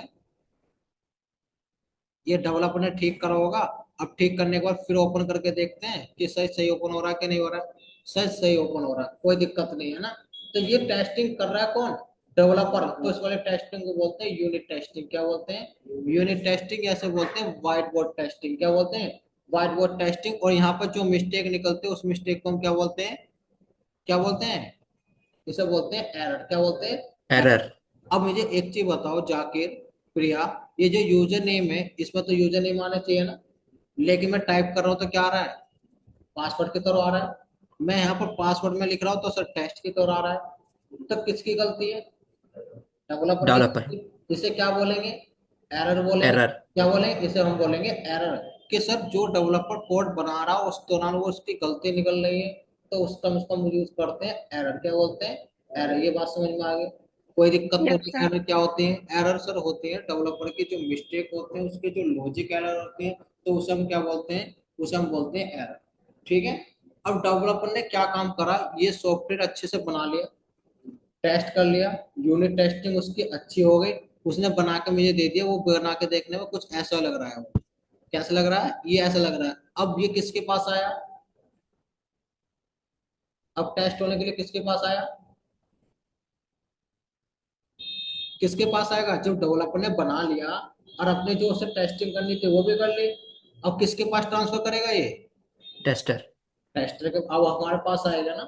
ये डेवलपर ने ठीक करा होगा। अब ठीक करने के बाद फिर ओपन करके देखते हैं कि सही सही ओपन हो रहा है कि नहीं हो रहा है। सही सही ओपन हो रहा है, कोई दिक्कत नहीं है ना। तो ये टेस्टिंग कर रहा है कौन, डेवलपर। तो इस वाले टेस्टिंग को बोलते हैं यूनिट टेस्टिंग। क्या बोलते हैं, यूनिट टेस्टिंग। ऐसे बोलते हैं व्हाइट बोर्ड टेस्टिंग। क्या बोलते हैं, व्हाइट बोर्ड टेस्टिंग। और यहाँ पर जो मिस्टेक निकलते हैं उस मिस्टेक को हम क्या बोलते हैं, क्या बोलते हैं, इसे बोलते हैं एरर। क्या बोलते हैं, एरर। एरर। अब मुझे एक चीज बताओ जाकिर, प्रिया, ये जो यूजर नेम है इसमें तो यूजर नेम आना चाहिए ना, लेकिन मैं टाइप कर रहा हूँ तो क्या आ रहा है, पासवर्ड की तरह आ रहा है। मैं यहाँ पर पासवर्ड में लिख रहा हूँ तो सर टेस्ट की तरह आ रहा है। तो किसकी गलती है, डेवलपर की डेवलपर। गलती। इसे क्या बोलेंगे, एरर बोलेंगे। एरर। क्या बोलेंगे, इसे हम बोलेंगे एरर। कि सर जो डेवलपर कोड बना रहा है उस दौरान वो उसकी गलती निकल रही है, तो उसका हम यूज करते हैं एरर। क्या बोलते हैं, एरर। ये बात समझ में आ गई। कोई दिक्कत तो यस नहीं। सर। एरर क्या होती है, एरर सर होती है डेवलपर की जो मिस्टेक होते हैं उसके जो लॉजिक एरर होते हैं, तो उसे हम क्या बोलते हैं, उसे हम बोलते हैं एरर। ठीक है। अब डेवलपर ने क्या काम करा, ये सॉफ्टवेयर अच्छे से बना लिया, टेस्ट कर लिया, यूनिट टेस्टिंग उसकी अच्छी हो गई, उसने बना के मुझे दे दिया। वो बना के देखने में कुछ ऐसा लग रहा है, वो कैसा लग रहा है, ये ऐसा लग रहा है। अब ये किसके पास आया, अब टेस्ट होने के लिए किसके पास आया, किसके पास आएगा, जब डेवलपर ने बना लिया और अपने जो उसे टेस्टिंग करनी थी वो भी कर ली। अब किसके पास ट्रांसफर करेगा ये, टेस्टर। टेस्टर के। अब हमारे पास आएगा ना।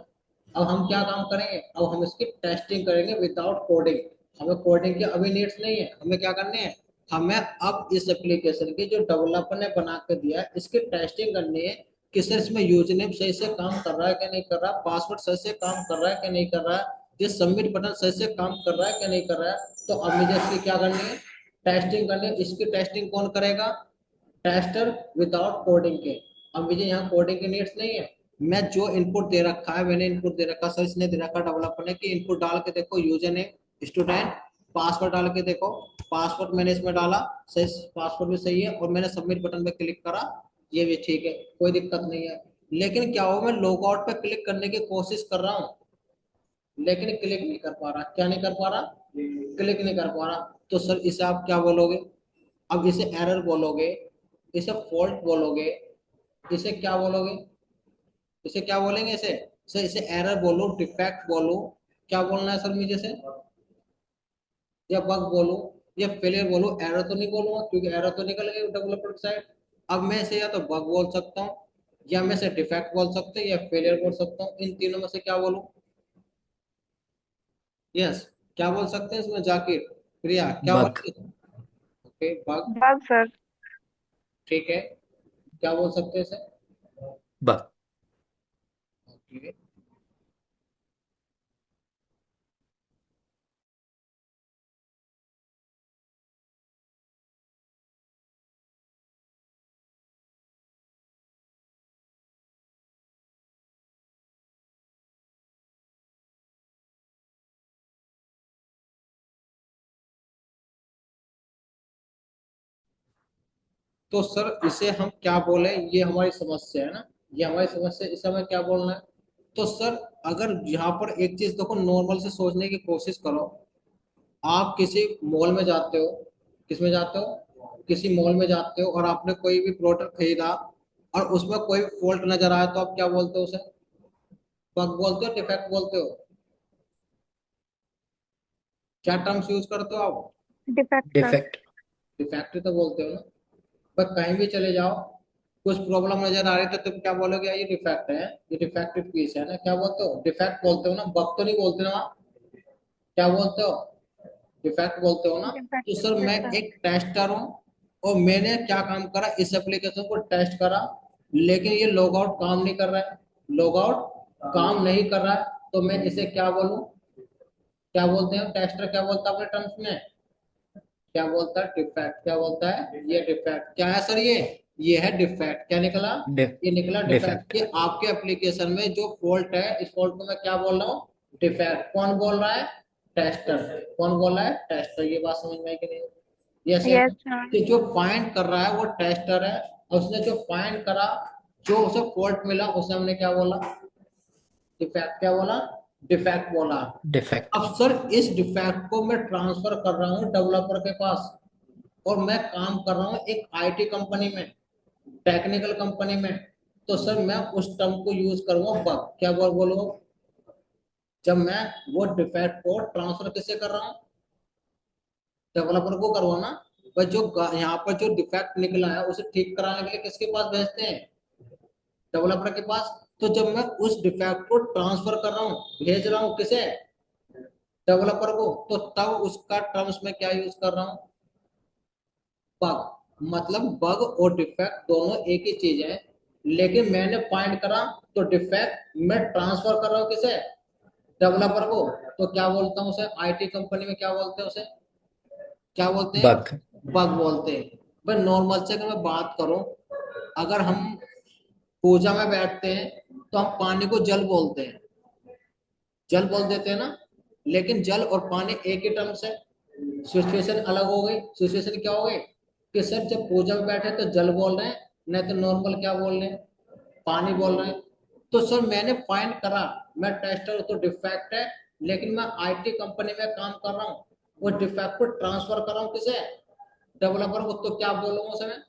अब हम क्या काम करेंगे, अब हम इसकी टेस्टिंग करेंगे विदाउट कोडिंग। हमें कोडिंग की अभी नीड्स नहीं है, हमें क्या करनी है, हमें अब इस एप्लीकेशन की जो डेवलपर ने बना के दिया है इसकी टेस्टिंग करनी है कि सर इसमें यूजरनेम सही से काम कर रहा है कि नहीं कर रहा, पासवर्ड सही से काम कर रहा है कि नहीं कर रहा है, ये सबमिट बटन सही से काम कर रहा है कि नहीं कर रहा है। तो अब मुझे इसकी क्या करनी है, टेस्टिंग करनी है। इसकी टेस्टिंग कौन करेगा, टेस्टर विदाउट कोडिंग के। अब मुझे यहाँ कोडिंग की नीड्स नहीं है। मैं जो इनपुट दे रखा है, मैंने इनपुट दे रखा, सर इसने दे रखा डेवलपर ने कि इनपुट डाल के देखो, यूजर नेम स्टूडेंट, पासवर्ड डाल के देखो। पासवर्ड मैंने इसमें डाला, सही पासवर्ड भी सही है, और मैंने सबमिट बटन पे क्लिक करा, ये भी ठीक है, कोई दिक्कत नहीं है। लेकिन क्या हो, मैं लॉग आउट पे क्लिक करने की कोशिश कर रहा हूँ, लेकिन क्लिक नहीं कर पा रहा। क्या नहीं कर पा रहा, क्लिक नहीं कर पा रहा। तो सर इसे आप क्या बोलोगे, अब इसे एरर बोलोगे, इसे फॉल्ट बोलोगे, इसे क्या बोलोगे, इसे क्या बोलेंगे, इसे सर इसे एरर बोलो, डिफेक्ट बोलो, क्या बोलना है सर मुझे से, या बग बोलो, या फेलियर बोलो। एरर तो नहीं बोलूंगा क्योंकि एरर तो निकल गई डेवलपर की साइड। अब मैं इसे या तो बग बोल सकता हूँ, या मैं इसे डिफेक्ट बोल सकता हूँ, या फेलियर बोल सकता हूँ। इन तीनों में से क्या बोलूं, यस, क्या बोल सकते हैं इसमें जाकिर, प्रिया क्या बग। बोल, ओके बग। बस सर। ठीक है, क्या बोल सकते हैं इसे, बग। ओके। तो सर इसे हम क्या बोले, ये हमारी समस्या है ना, ये हमारी समस्या, इसे हमें क्या बोलना है। तो सर अगर यहाँ पर एक चीज देखो, नॉर्मल से सोचने की कोशिश करो। आप किसी मॉल में जाते हो, किस में जाते हो, किसी मॉल में जाते हो, और आपने कोई भी प्रोडक्ट खरीदा और उसमें कोई फॉल्ट नजर आया, तो आप क्या बोलते हो उसे, बग बोलते हो, डिफेक्ट बोलते हो, क्या टर्म्स यूज करते हो आप। Defect sir. डिफेक्ट। डिफेक्ट तो बोलते हो ना। पर कहीं भी चले जाओ, कुछ प्रॉब्लम नजर आ रही है तो तुम क्या बोलोगे, ये डिफेक्ट है, ये डिफेक्टिव पीस है ना, क्या बोलते हो, डिफेक्ट बोलते हो ना, बग तो नहीं बोलते ना आप, क्या बोलते हो, डिफेक्ट बोलते हो ना। तो डिफेक्ट सर यस मैं सर। एक टेस्टर हूँ, और मैंने क्या काम करा, इस एप्लीकेशन को टेस्ट करा, लेकिन ये लॉग आउट काम नहीं कर रहा है, लॉग आउट काम नहीं कर रहा है, तो मैं इसे क्या बोलूं, क्या बोलते हैं टेस्टर, क्या बोलता है अपने टर्म्स में, क्या बोलता है, डिफेक्ट, क्या बोलता है, ये डिफेक्ट क्या है सर, ये है डिफेक्ट, क्या निकला, ये निकला डिफेक्ट, डिफेक्ट। कि आपके एप्लीकेशन में जो फॉल्ट है, इस फॉल्ट को मैं क्या बोल रहा हूँ, डिफेक्ट। कौन बोल रहा है, टेस्टर। कौन बोल रहा है, टेस्टर। ये बात समझ में आई कि नहीं, ये सेम यस है सर। कि जो फाइंड कर रहा है वो टेस्टर है, और उसने जो फाइंड करा, जो उसे फॉल्ट मिला, उसे हमने क्या बोला, डिफेक्ट, क्या बोला, डिफेक्ट बोला। डिफेक्ट। अब सर इस डिफेक्ट को मैं ट्रांसफर कर रहा हूँ डेवलपर के पास, और मैं काम कर रहा हूँ एक आईटी कंपनी में, टेक्निकल कंपनी में। तो सर मैं उस टर्म को यूज करूंगा बग, क्या बग बोलूंगा, जब मैं वो डिफेक्ट को ट्रांसफर किससे कर रहा हूँ, डेवलपर को करवाना। पर जो यहाँ पर जो डिफेक्ट निकला है उसे ठीक कराने के लिए किसके पास भेजते हैं, डेवलपर के पास। तो जब मैं उस डिफेक्ट को ट्रांसफर कर रहा हूँ, भेज रहा हूँ किसे, डेवलपर को, तो तब उसका टर्म्स में क्या यूज कर रहा हूँ, बग। मतलब बग और डिफेक्ट दोनों एक ही चीज है, लेकिन मैंने फाइंड करा, तो डिफेक्ट मैं ट्रांसफर कर रहा हूँ किसे, डेवलपर को। तो क्या बोलता हूँ उसे, आईटी कंपनी में क्या बोलते हैं उसे, क्या बोलते हैं, बग। बग बोलते हैं। भाई नॉर्मल से अगर मैं बात करूं, अगर हम पूजा में बैठते हैं तो हम पानी को जल बोलते हैं, जल बोल देते हैं ना, लेकिन जल और पानी एक ही टर्म से, सिचुएशन अलग हो गई। सिचुएशन क्या हो गई, कि सर जब पूजा में बैठे तो जल बोल रहे हैं, नहीं तो नॉर्मल क्या बोल रहे हैं, पानी बोल रहे हैं। तो सर मैंने फाइंड करा, मैं टेस्टर तो डिफेक्ट है, लेकिन मैं आईटी कंपनी में काम कर रहा हूँ, वो डिफेक्ट को ट्रांसफर कर रहा हूँ किसे, डेवलपर को। तो क्या बोलूंगा उसे मैं,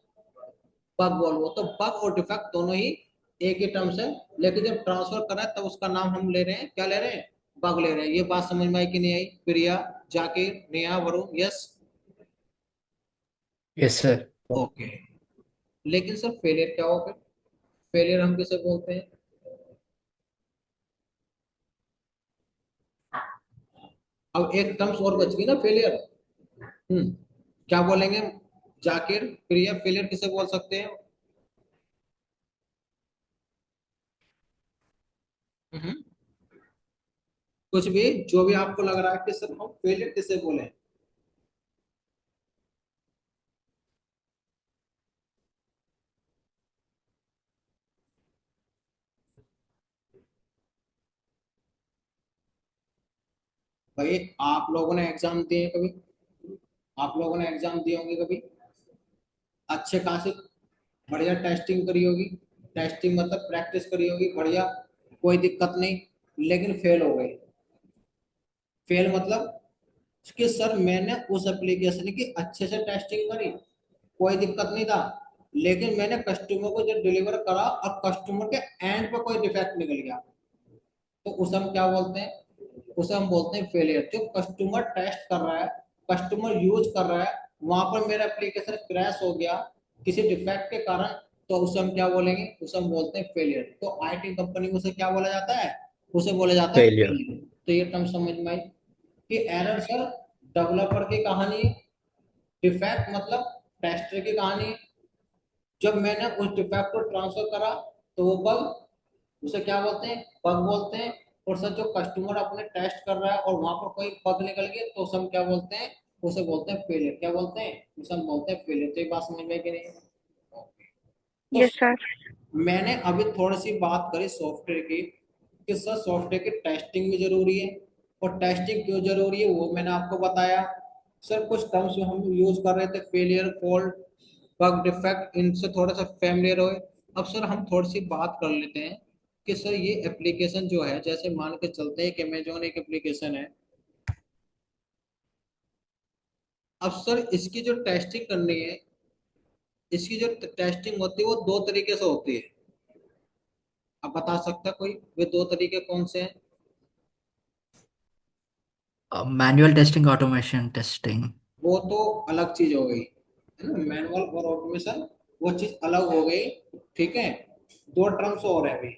बग बोलूंगा। तो बग और डिफेक्ट दोनों ही एक ही टर्म्स है, लेकिन जब ट्रांसफर कर रहे हैं तब उसका नाम हम ले रहे हैं, क्या ले रहे हैं, बग ले रहे हैं। ये बात समझ में आई कि नहीं आई, Priya, Zakir, Neha, Varun, yes. Yes sir. Okay. लेकिन सर फेलियर क्या हो फिर, फेलियर हम किसे बोलते हैं। अब एक टर्म्स और बच गई ना, फेलियर। क्या बोलेंगे, जाकिर, प्रिया, फेलियर किसे बोल सकते हैं। हम्म, कुछ भी, जो भी आपको लग रहा है कि सर हम फेलियर किसे बोले। भाई आप लोगों ने एग्जाम दिए हैं कभी, आप लोगों ने एग्जाम दिए होंगे कभी, अच्छे खासे बढ़िया टेस्टिंग करी होगी, टेस्टिंग मतलब प्रैक्टिस करी होगी बढ़िया, कोई दिक्कत नहीं, लेकिन फेल हो गए। फेल मतलब कि सर मैंने उस एप्लीकेशन की अच्छे से टेस्टिंग करी, कोई दिक्कत नहीं था, लेकिन मैंने कस्टमर को जब डिलीवर करा और कस्टमर के एंड पर कोई डिफेक्ट निकल गया, तो उसे हम क्या बोलते हैं, उसे हम बोलते हैं फेलियर। जो कस्टमर टेस्ट कर रहा है, कस्टमर यूज कर रहा है, वहां पर मेरा एप्लीकेशन क्रैश हो गया किसी डिफेक्ट के कारण, तो उसे हम क्या बोलेंगे, उसे हम बोलते हैं फेलियर। तो आईटी कंपनी में उसे क्या बोला जाता है, उसे बोला जाता है फेलियर। फेलियर। तो ये टर्म समझ में आई कि एरर सर डेवलपर की कहानी है, डिफेक्ट मतलब टेस्टर की कहानी है। जब मैंने उस डिफेक्ट को ट्रांसफर करा, तो वो बग, उसे क्या बोलते हैं, बग बोलते हैं। और सर जो कस्टमर अपने टेस्ट कर रहा है और वहां पर कोई बग निकल गया, तो उसे हम क्या बोलते हैं, उसे बोलते हैं फेलियर। क्या बोलते हैं, उसे हम बोलते हैं फेलियर। तो ये बात समझ में आई कि नहीं। तो यस सर। मैंने अभी थोड़ी सी बात करी सॉफ्टवेयर की, कि सर सॉफ्टवेयर की टेस्टिंग भी जरूरी है, और टेस्टिंग क्यों जरूरी है वो मैंने आपको बताया। सर कुछ टर्म्स हम यूज कर रहे थे, फेलियर, फॉल्ट, बग डिफेक्ट, इनसे थोड़ा सा फेमिलियर हो। अब सर हम थोड़ी सी बात कर लेते हैं कि सर ये एप्लीकेशन जो है, जैसे मान के चलते हैं कि अमेजोन एक एप्लीकेशन है। अब सर इसकी जो टेस्टिंग करनी है, इसकी जो टेस्टिंग होती है वो दो तरीके से होती है। अब बता सकता है कोई वे दो तरीके कौन से हैं? Manual testing, automation testing. वो तो अलग चीज हो गई है ना, मैनुअल और ऑटोमेशन, वो चीज अलग हो गई। ठीक है, दो टर्म्स और है अभी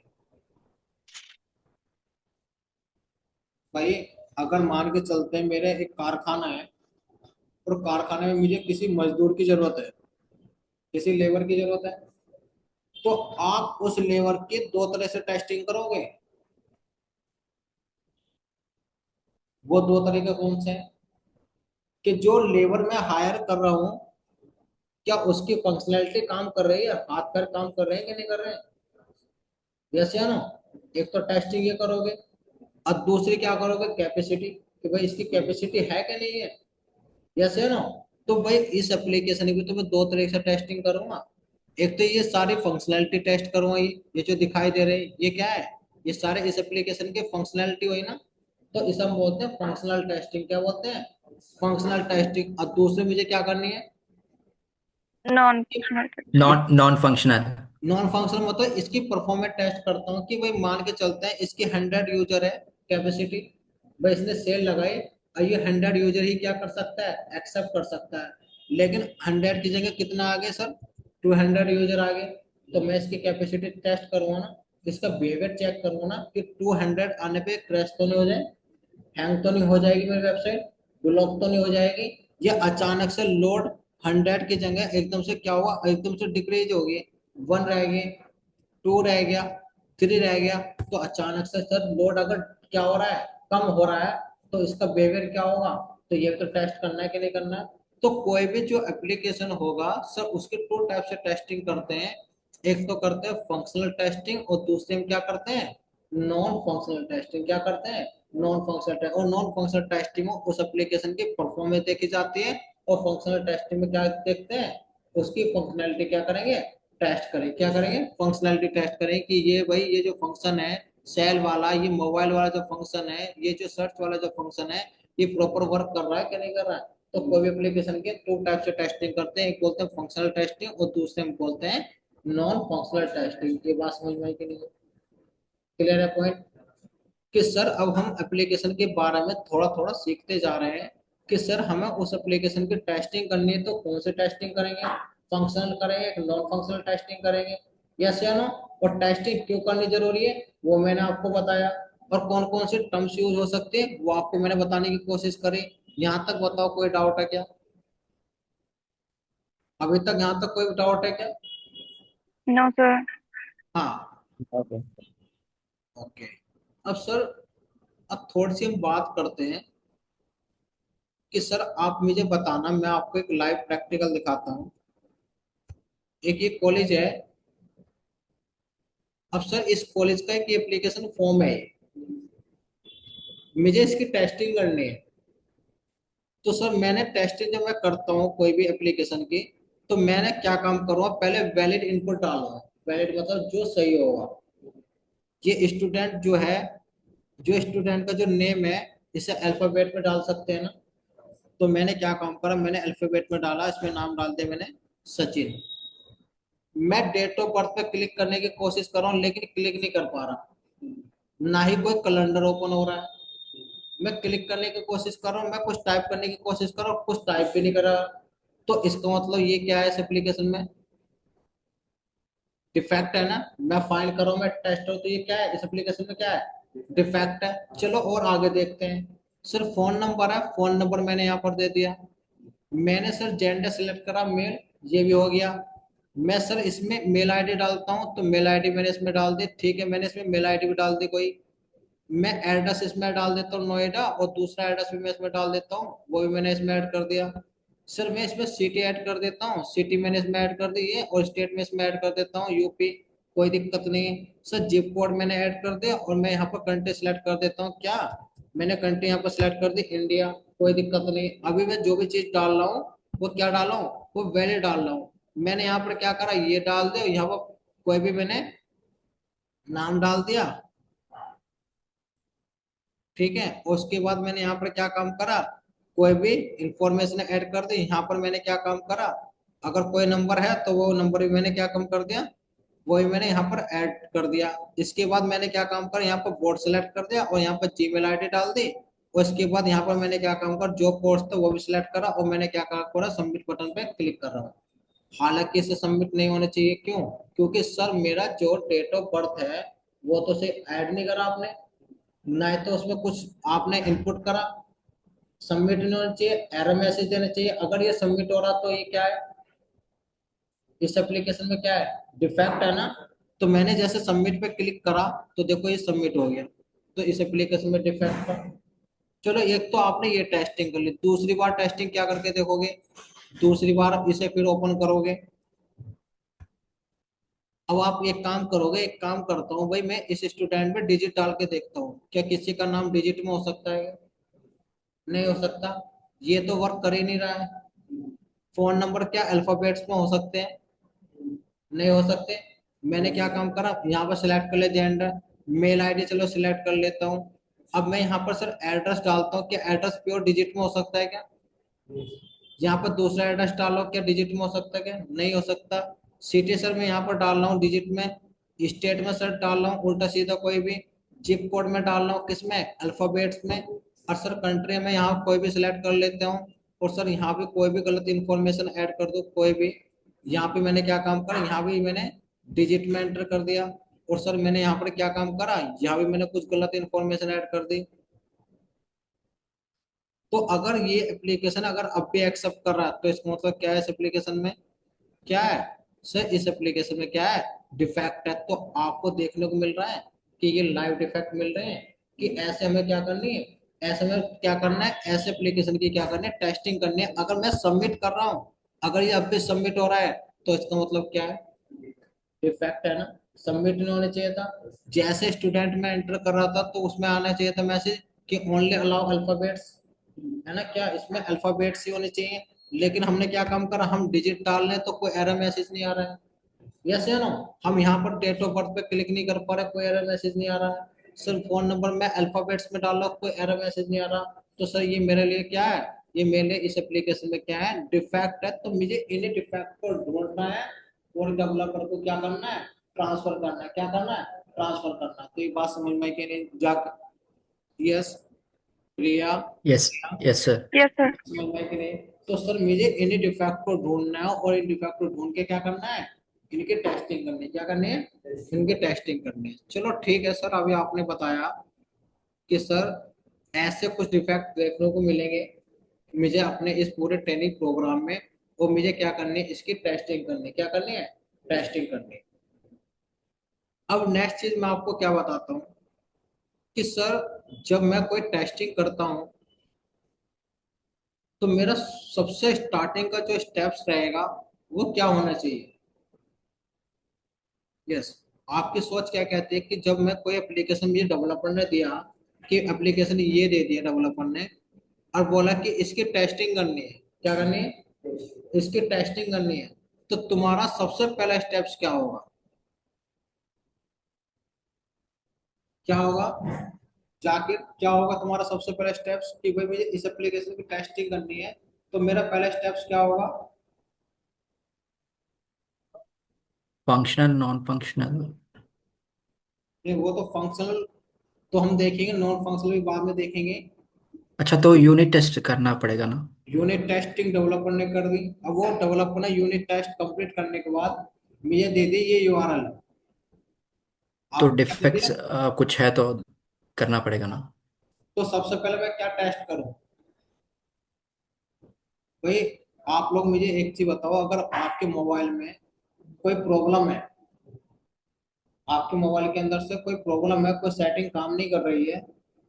भाई। अगर मान के चलते हैं मेरे एक कारखाना है, और कारखाने में मुझे किसी मजदूर की जरूरत है, किसी लेबर की जरूरत है, तो आप उस लेबर की दो तरह से टेस्टिंग करोगे। वो दो तरीके कौन से हैं? कि जो लेबर मैं हायर कर रहा हूँ, क्या उसकी फंक्शनैलिटी काम कर रही है, हाथ पैर काम कर रहे हैं कि नहीं कर रहे हैं? यस या नो? एक तो टेस्टिंग ये करोगे, और दूसरी क्या करोगे, कैपेसिटी, कि भाई इसकी कैपेसिटी है कि नहीं है। यस या नो? तो भाई इस एप्लीकेशन की तो मैं दो तरीके से टेस्टिंग करूंगा। एक तो ये सारी फंक्शनैलिटी टेस्ट करूंगा, ये जो दिखाई दे रहे हैं ये क्या है, ये सारे इस एप्लीकेशन की फंक्शनैलिटी हुई ना, तो इसे हम बोलते हैं फंक्शनल टेस्टिंग। क्या बोलते हैं? Functional testing. और दूसरी मुझे क्या करनी है? Non functional. Non non functional. Non functional मतलब इसकी परफॉर्मेंस टेस्ट करता हूँ कि भाई मान के चलते हैं इसकी 100 यूजर है कैपेसिटी, भाई इसने सेल लगाई, और ये 100 यूजर ही क्या कर सकता है, एक्सेप्ट कर सकता है। लेकिन 100 की जगह कितना आ गया सर, 200 यूजर आ गए। तो मैं इसकी कैपेसिटी टेस्ट करूंगा ना, इसका बिहेवियर चेक करूंगा ना कि 200 आने पे क्रैश तो नहीं हो जाए, हैंग तो नहीं हो जाएगी मेरी वेबसाइट, ब्लॉक तो नहीं हो जाएगी, या अचानक से लोड 100 की जगह एकदम से क्या हुआ, एकदम से डिक्रीज हो गई, 1 रह गई, 2 रह गया, 3 रह गया। तो अचानक से सर लोड अगर क्या हो रहा है, कम हो रहा है, तो इसका बिहेवियर क्या होगा। तो ये तो टेस्ट करना है कि नहीं करना है। तो कोई भी जो एप्लीकेशन होगा सर, उसके टू टाइप से टेस्टिंग करते हैं। एक तो करते हैं फंक्शनल टेस्टिंग, और दूसरे में क्या करते हैं, नॉन फंक्शनल टेस्टिंग। क्या करते हैं, नॉन फंक्शनल टेस्ट। और नॉन फंक्शनल टेस्टिंग में उस एप्लीकेशन की परफॉर्मेंस देखी जाती है, और फंक्शनल टेस्टिंग में क्या देखते हैं, उसकी फंक्शनैलिटी क्या करेंगे, टेस्ट करें। क्या करेंगे, फंक्शनैलिटी टेस्ट करें कि ये भाई ये जो फंक्शन है सेल वाला, ये मोबाइल वाला जो फंक्शन है, ये जो सर्च वाला जो फंक्शन है, ये प्रॉपर वर्क कर रहा है कि नहीं कर रहा है। तो कोई भी एप्लीकेशन के टू टाइप से टेस्टिंग करते हैं, एक बोलते हैं फंक्शनल टेस्टिंग, और दूसरे में बोलते हैं नॉन फंक्शनल टेस्टिंग। ये बात समझ में आई कि नहीं? क्लियर है पॉइंट? कि सर अब हम एप्लीकेशन के बारे में थोड़ा थोड़ा सीखते जा रहे हैं, कि सर हमें उस एप्लीकेशन की टेस्टिंग करनी है तो कौन सी टेस्टिंग करेंगे, फंक्शनल करेंगे कि नॉन फंक्शनल टेस्टिंग करेंगे। यस या नो? और टेस्टिंग क्यों करनी जरूरी है वो मैंने आपको बताया, और कौन कौन से टर्म्स यूज हो सकते हैं वो आपको मैंने बताने की कोशिश करी। यहाँ तक बताओ कोई डाउट है क्या? अभी तक यहाँ तक कोई डाउट है क्या? No sir. हाँ। ओके। ओके। अब सर, अब थोड़ी सी हम बात करते हैं कि सर आप मुझे बताना, मैं आपको एक लाइव प्रैक्टिकल दिखाता हूँ। एक ये कॉलेज है। अब सर इस कॉलेज का एक एप्लीकेशन फॉर्म है, मुझे इसकी टेस्टिंग करनी है। तो सर मैंने टेस्टिंग जब मैं करता हूँ कोई भी एप्लीकेशन की, तो मैंने क्या काम करूँगा, पहले वैलिड इनपुट डालूंगा। वैलिड मतलब जो सही होगा। ये स्टूडेंट जो है, जो स्टूडेंट का जो नेम है, इसे अल्फाबेट में डाल सकते हैं ना। तो मैंने क्या काम करा, मैंने अल्फाबेट में डाला, इसमें नाम डाल दिया मैंने सचिन। मैं डेट ऑफ बर्थ पे क्लिक करने की कोशिश कर रहा हूँ, लेकिन क्लिक नहीं कर पा रहा, ना ही कोई कैलेंडर ओपन हो रहा है। मैं क्लिक करने की कोशिश कर रहा हूँ, मैं कुछ टाइप करने की कोशिश कर रहा हूँ, कुछ टाइप भी नहीं कर रहा। तो इसका मतलब ये क्या है, इस एप्लीकेशन में डिफेक्ट है ना। मैं फाइंड कर रहा हूँ, मैं टेस्ट हूँ, तो ये क्या है, इस एप्लीकेशन में क्या है, डिफेक्ट है। चलो और आगे देखते हैं। सिर्फ फोन नंबर है, फोन नंबर मैंने यहाँ पर दे दिया। मैंने सर जेंडर सिलेक्ट करा मेल, ये भी हो गया। मैं सर इसमें मेल आईडी डालता हूँ, तो मेल आईडी मैंने इसमें डाल दी, ठीक है, मैंने इसमें मेल आईडी भी डाल दी कोई। मैं एड्रेस इसमें डाल देता हूँ नोएडा, और दूसरा एड्रेस भी मैं इसमें डाल देता हूँ, वो भी मैंने इसमें ऐड कर दिया। सर मैं इसमें सिटी ऐड कर देता हूँ, सिटी मैंने इसमें ऐड कर दी है, और स्टेट में इसमें ऐड कर देता हूँ यूपी, कोई दिक्कत नहीं है। सर जिप कोड मैंने ऐड कर दिया, और मैं यहाँ पर कंट्री सेलेक्ट कर देता हूँ, क्या, मैंने कंट्री यहाँ पर सिलेक्ट कर दी इंडिया, कोई दिक्कत नहीं। अभी मैं जो भी चीज डाल रहा हूँ वो क्या डाल रहा हूँ, वो वैलिड डाल रहा हूँ। मैंने यहाँ पर क्या करा, ये डाल दो यहाँ पर, कोई भी मैंने नाम डाल दिया, ठीक है। उसके बाद मैंने यहाँ पर क्या काम करा, कोई भी इंफॉर्मेशन ऐड कर दी। यहाँ पर मैंने क्या काम करा, अगर कोई नंबर है तो वो नंबर भी मैंने क्या काम कर दिया, वही मैंने यहाँ पर ऐड कर दिया। इसके बाद मैंने क्या काम करा, यहाँ पर बोर्ड सेलेक्ट कर दिया और यहाँ पर जीमेल आईडी डाल दी। उसके बाद यहाँ पर मैंने क्या काम कर, जो कोर्स था वो भी सिलेक्ट करा और मैंने क्या काम करा, सबमिट बटन पे क्लिक कर रहा हूँ। हालांकि इसे सबमिट नहीं होना चाहिए, क्यों? क्योंकि सर मेरा जो डेट ऑफ बर्थ है वो तो से ऐड नहीं करा आपने, ना ही तो उसमें कुछ आपने इनपुट करा। सबमिट नहीं होना चाहिए, एरर मैसेज देना चाहिए। अगर ये सबमिट हो रहा तो ये क्या है, इस एप्लीकेशन में क्या है, डिफेक्ट है ना। तो मैंने जैसे सबमिट पे क्लिक करा तो देखो ये सबमिट हो गया, तो इस एप्लीकेशन में डिफेक्ट था। चलो एक तो आपने ये टेस्टिंग कर ली, दूसरी बार टेस्टिंग क्या करके देखोगे, दूसरी बार इसे फिर ओपन करोगे। अब आप एक काम करोगे, एक काम करता हूँ भाई, मैं इस स्टूडेंट में डिजिट डाल के देखता हूँ, क्या किसी का नाम डिजिट में हो सकता है? नहीं हो सकता, ये तो वर्क कर ही नहीं रहा है। फोन नंबर क्या अल्फाबेट्स में हो सकते हैं? नहीं हो सकते। मैंने क्या काम करा, यहाँ पर सिलेक्ट कर ले जेंडर, मेल आईडी चलो सिलेक्ट कर लेता हूँ। अब मैं यहाँ पर सर एड्रेस डालता हूँ, क्या एड्रेस प्योर डिजिट में हो सकता है क्या? यहाँ पर दूसरा एड्रेस डालो, क्या डिजिट में हो सकता है क्या? नहीं हो सकता। सिटी सर मैं यहाँ पर डाल रहा हूँ डिजिट में, स्टेट में सर डाल रहा हूँ उल्टा सीधा कोई भी, जिप कोड में डाल रहा हूँ किसमें, अल्फाबेट्स में। और सर कंट्री में यहाँ कोई भी सिलेक्ट कर लेता हूँ, और सर यहाँ पे कोई भी गलत इंफॉर्मेशन ऐड कर दो कोई भी। यहाँ पे मैंने क्या काम करा, यहाँ भी मैंने डिजिट में एंटर कर दिया। और सर मैंने यहाँ पर क्या काम करा, यहाँ भी मैंने कुछ गलत इंफॉर्मेशन ऐड कर दी। तो अगर ये एप्लीकेशन अगर अब भी एक्सेप्ट कर रहा है तो इसका मतलब क्या है, इस एप्लीकेशन में क्या है, सर इस एप्लीकेशन में क्या है, डिफेक्ट है। तो आपको देखने को मिल रहा है कि ये लाइव डिफेक्ट मिल रहे हैं, कि ऐसे हमें क्या करनी है, ऐसे में क्या करना है, ऐसे एप्लीकेशन की क्या करनी है, टेस्टिंग करनी है। अगर मैं सबमिट कर रहा हूँ, अगर ये अब भी सबमिट हो रहा है तो इसका मतलब क्या है, डिफेक्ट है ना, सबमिट नहीं होना चाहिए था। जैसे स्टूडेंट में एंटर कर रहा था तो उसमें आना चाहिए था मैसेज कि ओनली अलाउ अल्फाबेट्स, है ना, क्या इसमें अल्फाबेट्स ही होने चाहिए। लेकिन हमने क्या काम करा, हम डिजिट डाल रहे हैं तो कोई एरर मैसेज नहीं आ रहा है। यस या नो, हम यहाँ पर डेट ऑफ बर्थ पे क्लिक नहीं कर पा रहे, कोई एरर मैसेज नहीं आ रहा है। सिर्फ फोन नंबर में अल्फाबेट्स में डाल रहा हूं, कोई एरर मैसेज नहीं आ रहा। तो सर ये मेरे लिए क्या है, ये मेरे लिए इस एप्लीकेशन में क्या है, डिफेक्ट है। तो मुझे इन्हीं डिफेक्ट को ढूंढना है और डेवलपर को क्या करना है, ट्रांसफर करना है। क्या करना है, ट्रांसफर करना है। तो ये बात समझ में कि नहीं जाकर, yes Priya, yes. Yes sir. Yes sir. समझ में कि नहीं? तो सर मुझे इन्हीं डिफेक्ट को ढूंढना है और इन डिफेक्ट को ढूंढ के क्या करना है, इनके टेस्टिंग करनी है। क्या करनी है, इनके टेस्टिंग करनी है। चलो ठीक है सर, अभी आपने बताया कि सर ऐसे कुछ डिफेक्ट देखने को मिलेंगे मुझे अपने इस पूरे ट्रेनिंग प्रोग्राम में, और मुझे क्या करनी है, इसकी टेस्टिंग करनी है। क्या करनी है, टेस्टिंग करनी है। अब नेक्स्ट चीज मैं आपको क्या बताता हूँ कि सर जब मैं कोई टेस्टिंग करता हूँ तो मेरा सबसे स्टार्टिंग का जो स्टेप्स रहेगा वो क्या होना चाहिए। यस, आपकी सोच क्या कहती है कि जब मैं कोई एप्लीकेशन मुझे डेवलपर ने दिया, कि एप्लीकेशन ये दे दिया डेवलपर ने, और बोला कि इसकी टेस्टिंग करनी है। क्या करनी है, इसकी टेस्टिंग करनी है। तो तुम्हारा सबसे पहला स्टेप्स क्या होगा, क्या होगा, जाके क्या होगा तुम्हारा सबसे पहला स्टेप्स कि भाई मुझे इस एप्लीकेशन की टेस्टिंग करनी है। तो मेरा पहला स्टेप्स क्या होगा, फंक्शनल नॉन फंक्शनल। नहीं वो तो फंक्शनल तो हम देखेंगे, नॉन फंक्शनल भी बाद में देखेंगे। अच्छा, तो यूनिट टेस्ट करना पड़ेगा ना? यूनिट टेस्टिंग डेवलपर ने कर दी। अब वो डेवलपर ने यूनिट टेस्ट कंप्लीट करने के बाद मुझे दे दी ये यूआरएल, तो आपको क्या दे डिफेक्ट्स दिया। कुछ है तो करना पड़ेगा ना? तो सबसे पहले मैं क्या टेस्ट करूं भाई, आप लोग मुझे एक चीज बताओ, अगर आपके मोबाइल में कोई प्रॉब्लम है, आपके मोबाइल के अंदर से कोई प्रॉब्लम है, कोई सेटिंग काम नहीं कर रही है,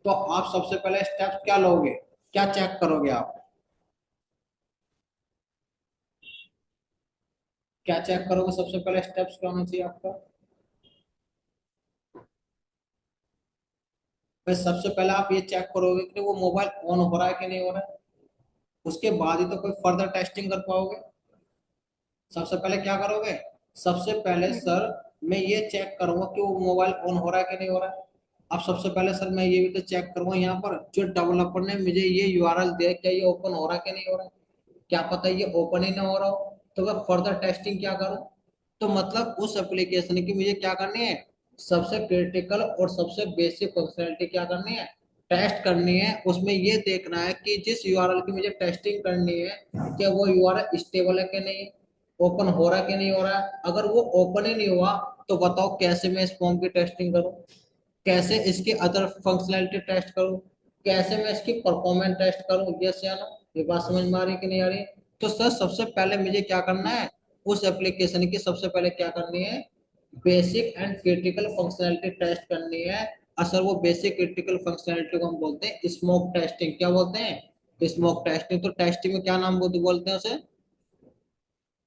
तो आप सबसे पहले स्टेप क्या लोगे, क्या चेक करोगे आप, क्या चेक करोगे, सबसे पहले स्टेप्स क्या होना चाहिए आपका। भाई सबसे पहले आप ये चेक करोगे कि वो मोबाइल ऑन हो रहा है कि नहीं हो रहा है, उसके बाद ही तो कोई फर्दर टेस्टिंग कर पाओगे। सबसे पहले क्या करोगे? सबसे पहले हम्म। सर मैं ये चेक करूंगा कि वो मोबाइल ऑन हो रहा है कि नहीं हो रहा है। अब सबसे पहले सर मैं ये भी तो चेक करूंगा यहाँ पर जो डेवलपर ने मुझे ये यूआरएल दिया है, क्या ये ओपन हो रहा है कि नहीं हो रहा है। क्या पता ये ओपन ही ना हो रहा हो, तो मैं फर्दर टेस्टिंग क्या करूं? तो मतलब उस एप्लीकेशन की मुझे क्या करनी है, सबसे क्रिटिकल और सबसे बेसिक फंक्शनैलिटी क्या करनी है, टेस्ट करनी है। उसमें ये देखना है कि जिस यूआरएल की मुझे टेस्टिंग करनी है, क्या वो यूआरएल स्टेबल है कि नहीं, ओपन हो रहा है कि नहीं हो रहा है। अगर वो ओपन ही नहीं हुआ तो बताओ कैसे मैं इस फॉर्म की टेस्टिंग करूं, कैसे इसकी अदर फंक्शनैलिटी टेस्ट करूं, कैसे मैं इसकी परफॉर्मेंस टेस्ट करूं। यस या नो, ये बात समझ में आ रही है कि नहीं आ रही? तो सर सबसे पहले मुझे क्या करना है, उस एप्लीकेशन की सबसे पहले क्या करनी है, basic and critical functionality test करनी है। और सर वो बेसिक क्रिटिकल फंक्शनैलिटी को हम बोलते हैं स्मोक टेस्टिंग। क्या बोलते हैं? Smoke testing. तो टेस्टिंग में क्या नाम बोलते हैं उसे,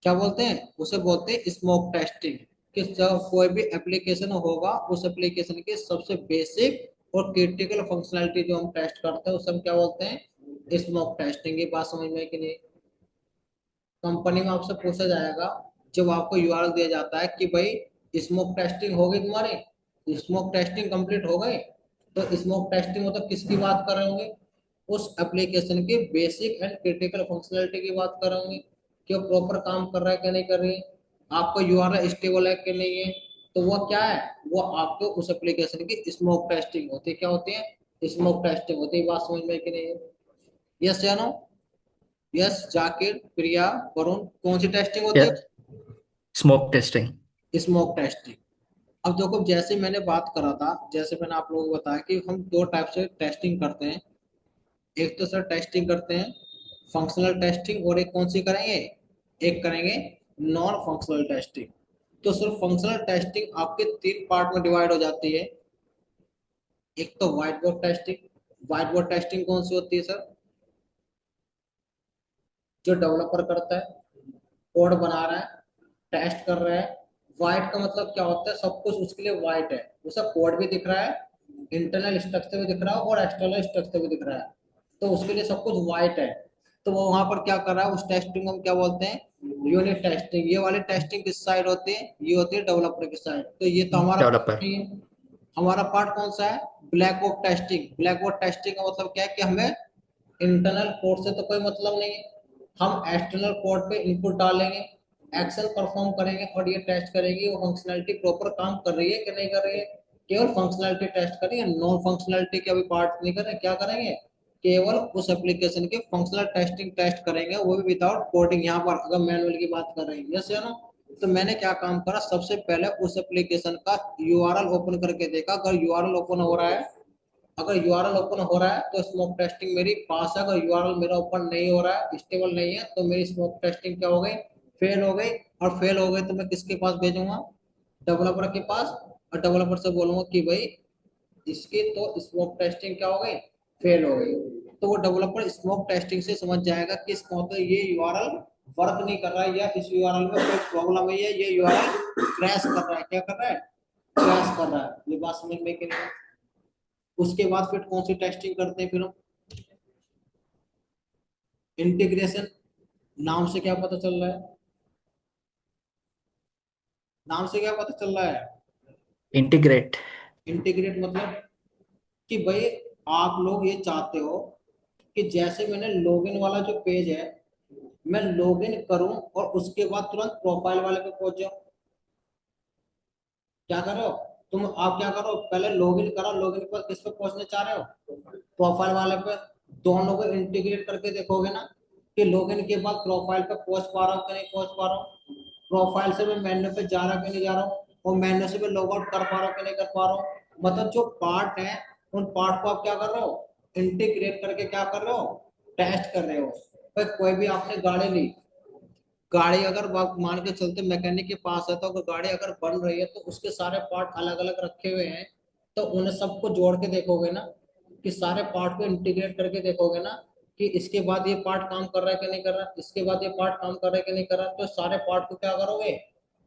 क्या बोलते हैं? उसे बोलते हैं स्मोक टेस्टिंग। कि सब कोई भी एप्लीकेशन होगा उस एप्लीकेशन की सबसे बेसिक और क्रिटिकल फंक्शनैलिटी जो हम टेस्ट करते हैं उसे हम क्या बोलते हैं, स्मोक टेस्टिंग। ये बात समझ में है कि नहीं? कंपनी में आपसे पूछा जाएगा जब आपको यूआरएल दिया जाता है कि भाई स्मोक टेस्टिंग हो गई तुम्हारी, स्मोक टेस्टिंग कंप्लीट हो गई, तो स्मोक टेस्टिंग मतलब किसकी बात कर रहे होंगे, उस एप्लीकेशन की बेसिक एंड क्रिटिकल फंक्शनैलिटी की बात कर रहे होंगे कि वो प्रॉपर काम कर रहा है कि नहीं कर रही है, आपका यूआरएल स्टेबल है कि नहीं है। तो वो क्या है, वो आपको उस एप्लीकेशन की स्मोक टेस्टिंग होती है। क्या होती है? स्मोक टेस्टिंग होती है। बात समझ में है कि नहीं है? यस या नो? यस जाकिर, प्रिया, वरुण, कौन सी टेस्टिंग होती यस, स्मोक टेस्टिंग। है? Smoke testing. अब देखो जैसे मैंने बात करा था, जैसे मैंने आप लोगों को बताया कि हम दो टाइप से टेस्टिंग करते हैं। एक तो सर टेस्टिंग करते हैं फंक्शनल टेस्टिंग, और एक कौन सी करेंगे, एक करेंगे नॉन फंक्शनल टेस्टिंग। तो सर फंक्शनल टेस्टिंग आपके तीन पार्ट में डिवाइड हो जाती है। एक तो white board testing. White board testing कौन सी होती है सर, जो डेवलपर करता है, कोड बना रहा है, टेस्ट कर रहा है। व्हाइट का मतलब क्या होता है, सब कुछ उसके लिए व्हाइट है, उसे कोड भी दिख रहा है, इंटरनल स्ट्रक्चर भी दिख रहा है और एक्सटर्नल स्ट्रक्चर भी दिख रहा है, तो उसके लिए सब कुछ व्हाइट है। तो वो वहां पर क्या कर रहा है, उस टेस्टिंग को हम क्या बोलते हैं, यूनिट टेस्टिंग। ये वाली टेस्टिंग किस साइड होती है, ये होती है डेवलपर की साइड। तो ये तो हमारा पार्ट डेवलपर। नहीं है। हमारा पार्ट कौन सा है, black box testing. Black box testing का मतलब क्या है कि हमें इंटरनल कोड से तो कोई मतलब नहीं है, हम एक्सटर्नल कोड पे इनपुट डालेंगे, एक्शन परफॉर्म करेंगे और ये टेस्ट करेंगे वो फंक्शनैलिटी प्रॉपर काम कर रही है कि नहीं कर रही है। केवल फंक्शनैलिटी टेस्ट करेंगे, नॉन फंक्शनैलिटी के अभी पार्ट नहीं करें। क्या करेंगे, केवल उस एप्लीकेशन के फंक्शनल टेस्टिंग टेस्ट करेंगे, वो भी विदाउट कोडिंग। यहाँ पर अगर मैनुअल की बात कर रहे हैं, यस या नो? तो मैंने क्या काम करा, सबसे पहले उस एप्लीकेशन का यूआरएल ओपन करके देखा। अगर यूआरएल ओपन हो रहा है, अगर यूआरएल ओपन हो रहा है तो स्मोक टेस्टिंग मेरी पास है। अगर यूआरएल मेरा ओपन नहीं हो रहा है, स्टेबल नहीं है, तो मेरी स्मोक टेस्टिंग क्या हो गई, फेल हो गई। और फेल हो गई तो मैं किसके पास भेजूंगा, डेवलपर के पास। और डेवलपर से बोलूंगा कि भाई इसकी तो स्मोक टेस्टिंग क्या हो गई, फेल हो गई। तो वो डेवलपर स्मोक टेस्टिंग से समझ जाएगा कि इसका मतलब ये यूआरएल वर्क नहीं कर रहा है, या इस यूआरएल में कोई प्रॉब्लम है, ये यूआरएल क्रैश कर रहा है। क्या कर रहा है, क्रैश कर रहा है। ये बात समझ में कि नहीं? उसके बाद फिर कौन सी टेस्टिंग करते हैं फिर हम, इंटीग्रेशन। नाम से क्या पता चल रहा है, नाम से क्या पता चल रहा है, इंटीग्रेट। इंटीग्रेट मतलब कि भाई आप लोग ये चाहते हो कि जैसे मैंने लॉगिन वाला जो पेज है, मैं लॉगिन करूं और उसके बाद तुरंत प्रोफाइल वाले पे पहुंच जाऊं। क्या कर रहे हो तुम, आप क्या करो, पहले लॉगिन करो, लॉगिन पर किस पे पहुंचना चाह रहे हो, प्रोफाइल वाले पे। दोनों को इंटीग्रेट करके देखोगे ना कि लॉगिन के बाद प्रोफाइल पे पहुंच पा रहा हूँ कि नहीं पहुंच पा रहा हूँ, प्रोफाइल से मैं मेन्यू पे जा रहा हूँ कि नहीं जा रहा हूँ, और मेन्यू से मैं लॉग आउट कर पा रहा हूँ कि नहीं कर पा रहा हूँ। मतलब जो पार्ट है उन पार्ट को आप क्या कर रहे हो, इंटीग्रेट करके क्या कर रहे हो, टेस्ट कर रहे हो। भाई कोई भी आपने गाड़ी ली, गाड़ी अगर आप मान के चलते मैकेनिक के पास है, तो अगर गाड़ी अगर बन रही है तो उसके सारे पार्ट अलग अलग रखे हुए हैं, तो उन्हें सबको जोड़ के देखोगे ना, कि सारे पार्ट को इंटीग्रेट करके देखोगे ना कि इसके बाद ये पार्ट काम कर रहा है कि नहीं कर रहा, इसके बाद ये पार्ट काम कर रहा है कि नहीं कर रहा। तो सारे पार्ट को क्या करोगे,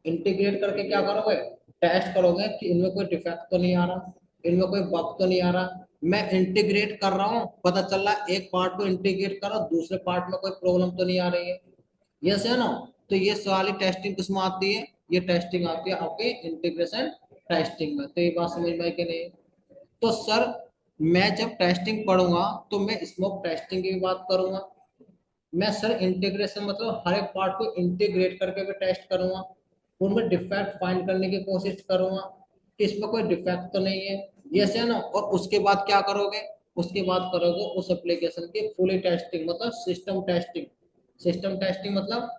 इंटीग्रेट करके क्या करोगे, टेस्ट करोगे कि इनमें कोई डिफेक्ट तो नहीं आ रहा, इनमें कोई बग तो नहीं आ रहा। मैं इंटीग्रेट कर रहा हूँ, पता चल रहा है एक पार्ट को इंटीग्रेट करो, दूसरे पार्ट में कोई प्रॉब्लम तो नहीं आ रही है। यस है ना? तो ये सारी टेस्टिंग किसमें आती है? ये टेस्टिंग आती है आपके इंटीग्रेशन टेस्टिंग में। तो ये बात समझ में आई कि नहीं? तो सर मैं जब टेस्टिंग पढ़ूंगा तो मैं स्मोक टेस्टिंग की भी बात करूंगा। मैं सर इंटीग्रेशन मतलब हर एक पार्ट को इंटीग्रेट करके भी टेस्ट करूंगा, उनमें डिफेक्ट फाइंड करने की कोशिश करूंगा कि इसमें कोई डिफेक्ट तो नहीं है, ये है ना। और उसके बाद क्या करोगे? उसके बाद करोगे उस एप्लीकेशन की फुली टेस्टिंग मतलब सिस्टम टेस्टिंग। सिस्टम टेस्टिंग मतलब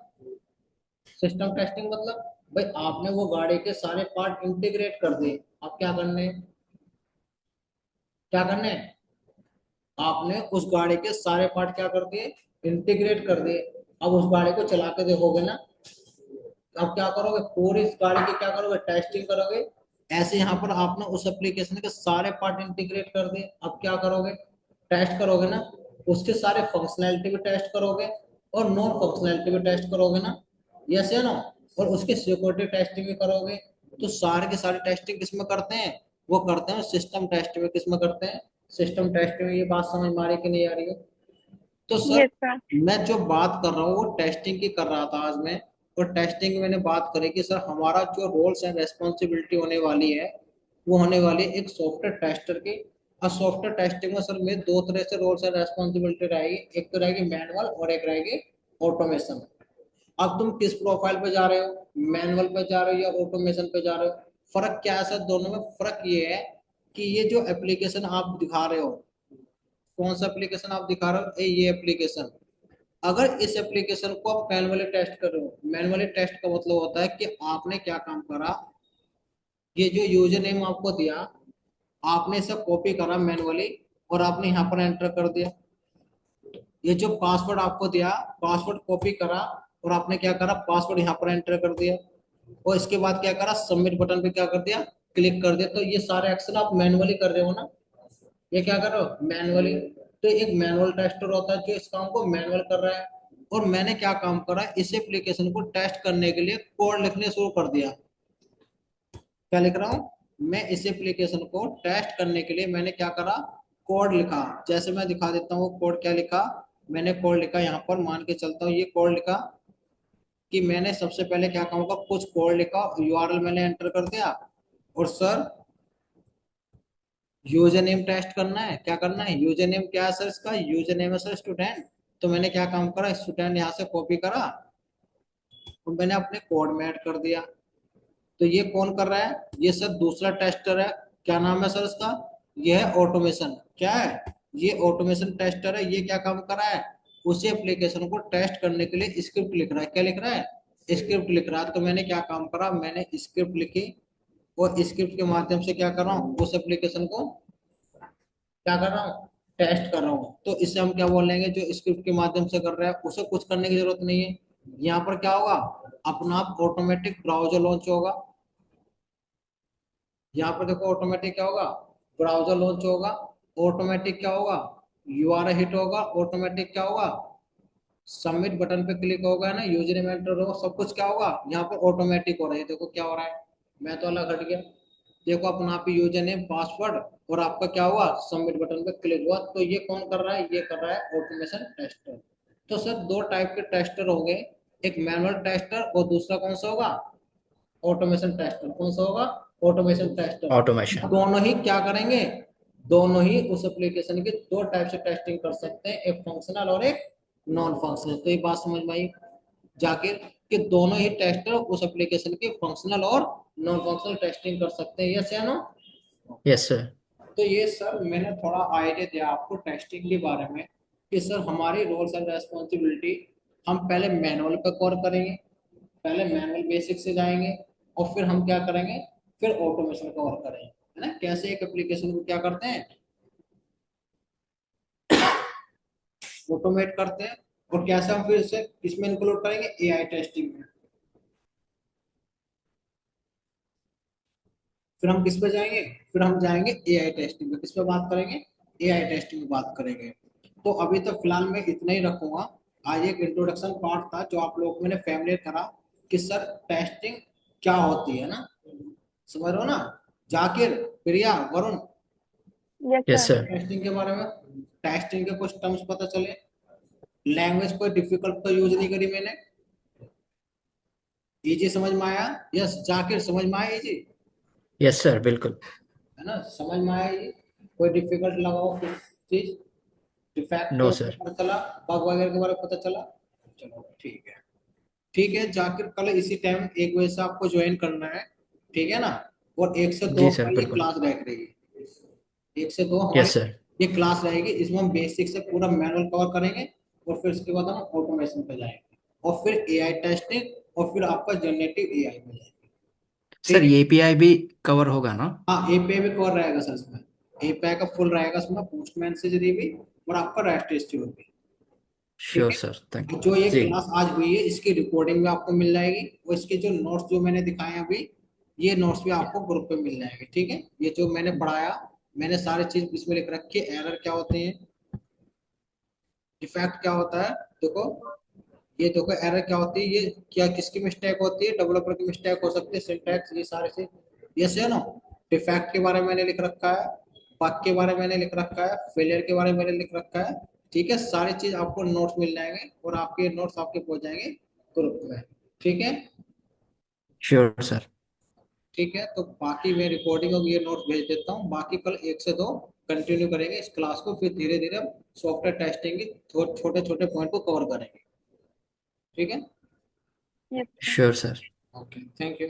सिस्टम टेस्टिंग मतलब भाई आपने वो गाड़ी के सारे पार्ट इंटीग्रेट कर दिए, अब क्या करने हैं? क्या करने हैं? आपने उस गाड़ी के सारे पार्ट क्या कर दिए? इंटीग्रेट कर दिए। अब उस गाड़ी को चला के देखोगे ना, अब क्या करोगे? पूरी इस गाड़ी की क्या करोगे? टेस्टिंग करोगे। ऐसे यहाँ पर आपने उस एप्लीकेशन के सारे पार्ट इंटीग्रेट कर दिए, अब क्या करोगे? टेस्ट करोगे ना। उसके सारे फंक्शनैलिटी भी टेस्ट करोगे और नॉन फंक्शनैलिटी भी टेस्ट करोगे ना, यस या नो। और उसकी सिक्योरिटी टेस्टिंग भी करोगे। तो सारे के सारे टेस्टिंग किसमें करते हैं? वो करते हैं सिस्टम टेस्ट में। किसमें करते हैं? सिस्टम टेस्ट में। ये बात समझ में आ रही कि नहीं आ रही है? तो सर यस सर। मैं जो बात कर रहा हूँ वो टेस्टिंग की कर रहा था आज मैं। और टेस्टिंग की मैंने बात करी कि सर हमारा जो रोल्स एंड रेस्पॉन्सिबिलिटी होने वाली है वो होने वाली है एक सॉफ्टवेयर टेस्टर की। और सॉफ्टवेयर टेस्टिंग में सर में दो तरह से रोल्स एंड रेस्पॉन्सिबिलिटी रहेगी, एक तो रहेगी मैनुअल और एक रहेगी ऑटोमेशन। अब तुम किस प्रोफाइल पे जा रहे हो? मैनुअल पे जा रहे हो या ऑटोमेशन पे जा रहे हो? फर्क क्या है सर दोनों में? फर्क ये है कि ये जो एप्लीकेशन आप दिखा रहे हो, कौन सा एप्लीकेशन आप दिखा रहे हो? ये एप्लीकेशन, अगर इस एप्लीकेशन को आप मैनुअली टेस्ट कर रहे हो, मैनुअली टेस्ट का मतलब होता है कि आपने क्या काम करा, ये जो यूजर नेम आपको दिया, आपने इसे कॉपी करा मैनुअली और आपने यहाँ पर एंटर कर दिया। ये जो पासवर्ड आपको दिया, पासवर्ड कॉपी करा और आपने क्या करा? पासवर्ड यहाँ पर एंटर कर दिया। और इसके बाद क्या करा? सबमिट बटन पे क्या कर दिया? क्लिक कर दिया। तो ये सारे एक्शन आप मैनुअली कर रहे हो ना, ये क्या कर रहे हो? मैनुअली। तो एक मैनुअल टेस्टर होता है जो इस काम को मैनुअल कर रहा है। और मैंने क्या काम करा? इस एप्लीकेशन को टेस्ट करने के लिए कोड लिखने शुरू कर दिया। क्या लिख रहा हूँ? मैं इस एप्लीकेशन को टेस्ट करने के लिए मैंने क्या करा? कोड लिखा। जैसे मैं दिखा देता हूँ कोड क्या लिखा। मैंने कोड लिखा, यहाँ पर मान के चलता हूँ ये कोड लिखा कि मैंने सबसे पहले क्या कहूँगा, कुछ कोड लिखा, यूआरएल मैंने एंटर कर दिया। और सर यूजर नेम टेस्ट करना है। क्या करना है? यूजर नेम क्या है सर? इसका यूजर नेम है सर स्टूडेंट। तो मैंने क्या काम करा? स्टूडेंट यहाँ से कॉपी करा और मैंने अपने कोड में ऐड कर दिया। तो ये कौन कर रहा है? ये सर दूसरा टेस्टर है। क्या नाम है सर इसका? ये है ऑटोमेशन। क्या है? ये ऑटोमेशन टेस्टर है। ये क्या काम कर रहा है? उसी एप्लीकेशन को टेस्ट करने के लिए स्क्रिप्ट लिख रहा है। क्या लिख रहा है? स्क्रिप्ट लिख रहा है। तो मैंने क्या काम करा? मैंने स्क्रिप्ट लिखी और स्क्रिप्ट के माध्यम से क्या कर रहा हूँ? उस एप्लीकेशन को क्या कर रहा हूँ? टेस्ट कर रहा हूँ। तो इससे हम क्या बोल लेंगे? जो स्क्रिप्ट के माध्यम से कर रहा है उसे कुछ करने की जरूरत नहीं है। यहाँ पर क्या होगा? अपना आप ऑटोमेटिक ब्राउजर लॉन्च होगा। यहाँ पर देखो ऑटोमेटिक क्या होगा? ब्राउजर लॉन्च होगा। ऑटोमेटिक क्या होगा? यूआरएल हिट होगा। ऑटोमेटिक क्या होगा? सबमिट बटन पे क्लिक होगा ना, यूजर नेम एंटर होगा, सब कुछ क्या होगा? यहाँ पर ऑटोमेटिक हो रहा है। देखो क्या हो रहा है, मैं तो अलग हट गया। देखो अपना आप यूजर नेम पासवर्ड और आपका क्या हुआ? सबमिट बटन पे क्लिक हुआ। तो ये कौन कर रहा है? ये कर रहा है ऑटोमेशन टेस्टर। तो सर दो टाइप के टेस्टर हो गए, एक मैनुअल टेस्टर और दूसरा कौन सा होगा? Automation tester. कौन सा होगा? Automation tester. ऑटोमेशन। दोनों ही क्या करेंगे? दोनों ही उस एप्लीकेशन की दो टाइप से टेस्टिंग कर सकते हैं, एक फंक्शनल और एक नॉन फंक्शनल। तो ये बात समझ में आई जाकिर कि दोनों ही टेस्टर उस एप्लीकेशन की फंक्शनल और नॉन फंक्शनल टेस्टिंग कर सकते हैं, यस या नो? Yes sir. तो ये सर मैंने थोड़ा आइडिया दिया आपको टेस्टिंग के बारे में कि सर हमारी रोल्स एंड रेस्पॉन्सिबिलिटी, हम पहले मैनुअल पर कवर करेंगे, पहले मैनुअल बेसिक से जाएंगे और फिर हम क्या करेंगे? फिर ऑटोमेशन कवर करेंगे, है ना? कैसे एक एप्लीकेशन को क्या करते हैं? ऑटोमेट करते हैं। और कैसे हम फिर इसे किसमें इंक्लूड करेंगे? एआई टेस्टिंग में। फिर हम किस पे जाएंगे? फिर हम जाएंगे एआई टेस्टिंग में। किस पे बात करेंगे? एआई टेस्टिंग में बात करेंगे। तो अभी तो फिलहाल मैं इतना ही रखूंगा। आज एक इंट्रोडक्शन पार्ट था जो आप लोग को मैंने फैमिलियर करा कि सर टेस्टिंग क्या होती है ना, समझ रहे हो ना? Zakir, Priya, Varun, yes yes sir. Sir. Testing के बारे में, टेस्टिंग के कुछ टर्म्स पता चले। लैंग्वेज कोई डिफिकल्ट तो यूज नहीं करी मैंने। इजी समझ में आया? यस जाकिर, समझ में आया इजी? यस सर, बिल्कुल। है ना, समझ में आया ये? कोई डिफिकल्ट लगा हो कुछ चीज? डिफेक्ट के नो बारे सर। में पता चला? बग वगैरह के बारे में पता चला? चलो ठीक है। ठीक है जाकिर, कल इसी टाइम 1 बजे से आपको ज्वाइन करना है, ठीक है ना? और 1 से 2 जी सर, हमारी ये बिल्कुल। क्लास रह रहेगी। 1 से 2 हमारी यस सर। ये क्लास रहेगी, इसमें हम बेसिक से पूरा मैनुअल कवर करेंगे, और फिर उसके बाद हम ऑटोमेशन पे जाएंगे, और फिर एआई टेस्टिंग, और फिर आपका जनरेटिव एआई पे जाएंगे। सर ठीक है? ये एपीआई भी कवर होगा ना? हाँ एपीआई भी कवर रहेगा सर इसमें। एपीआई का फुल रहेगा इसमें, पोस्टमैन से जरिए भी, और आपका रेस्ट एसक्यूएल भी। ठीक श्योर है? सर, थैंक और यू जो ये जी। क्लास आज हुई है इसकी रिकॉर्डिंग भी आपको मिल जाएगी, और इसके जो नोट्स जो मैंने दिखाए हैं अभी, ये नोट्स भी आपको ग्रुप पे मिल जाएंगे। ठीक है? ये जो मैंने पढ़ाया, मैंने सारी चीज इसमें लिख रखी है, एरर क्या होते हैं, डिफेक्ट क्या होता है, देखो, ये देखो एरर क्या होती है, ये क्या किसकी मिस्टेक होती है, डेवलपर की मिस्टेक हो सकती है, सिंटैक्स, ये सारे से, ये से ना। डिफेक्ट के बारे में मैंने लिख रखा है, बग के बारे में मैंने लिख रखा है, फेलियर के बारे में मैंने लिख रखा है। ठीक है? सारी चीज आपको नोट्स मिल जाएंगे, और आपके नोट्स आपके पहुंच जाएंगे ग्रुप में। ठीक है? Sure sir. ठीक है, तो बाकी मैं रिकॉर्डिंग और ये नोट्स भेज देता हूँ, बाकी कल 1 से 2 कंटिन्यू करेंगे इस क्लास को, फिर धीरे धीरे हम सॉफ्टवेयर टेस्टिंग के छोटे छोटे पॉइंट को कवर करेंगे। ठीक है? Yes. Sure sir. Okay, thank you.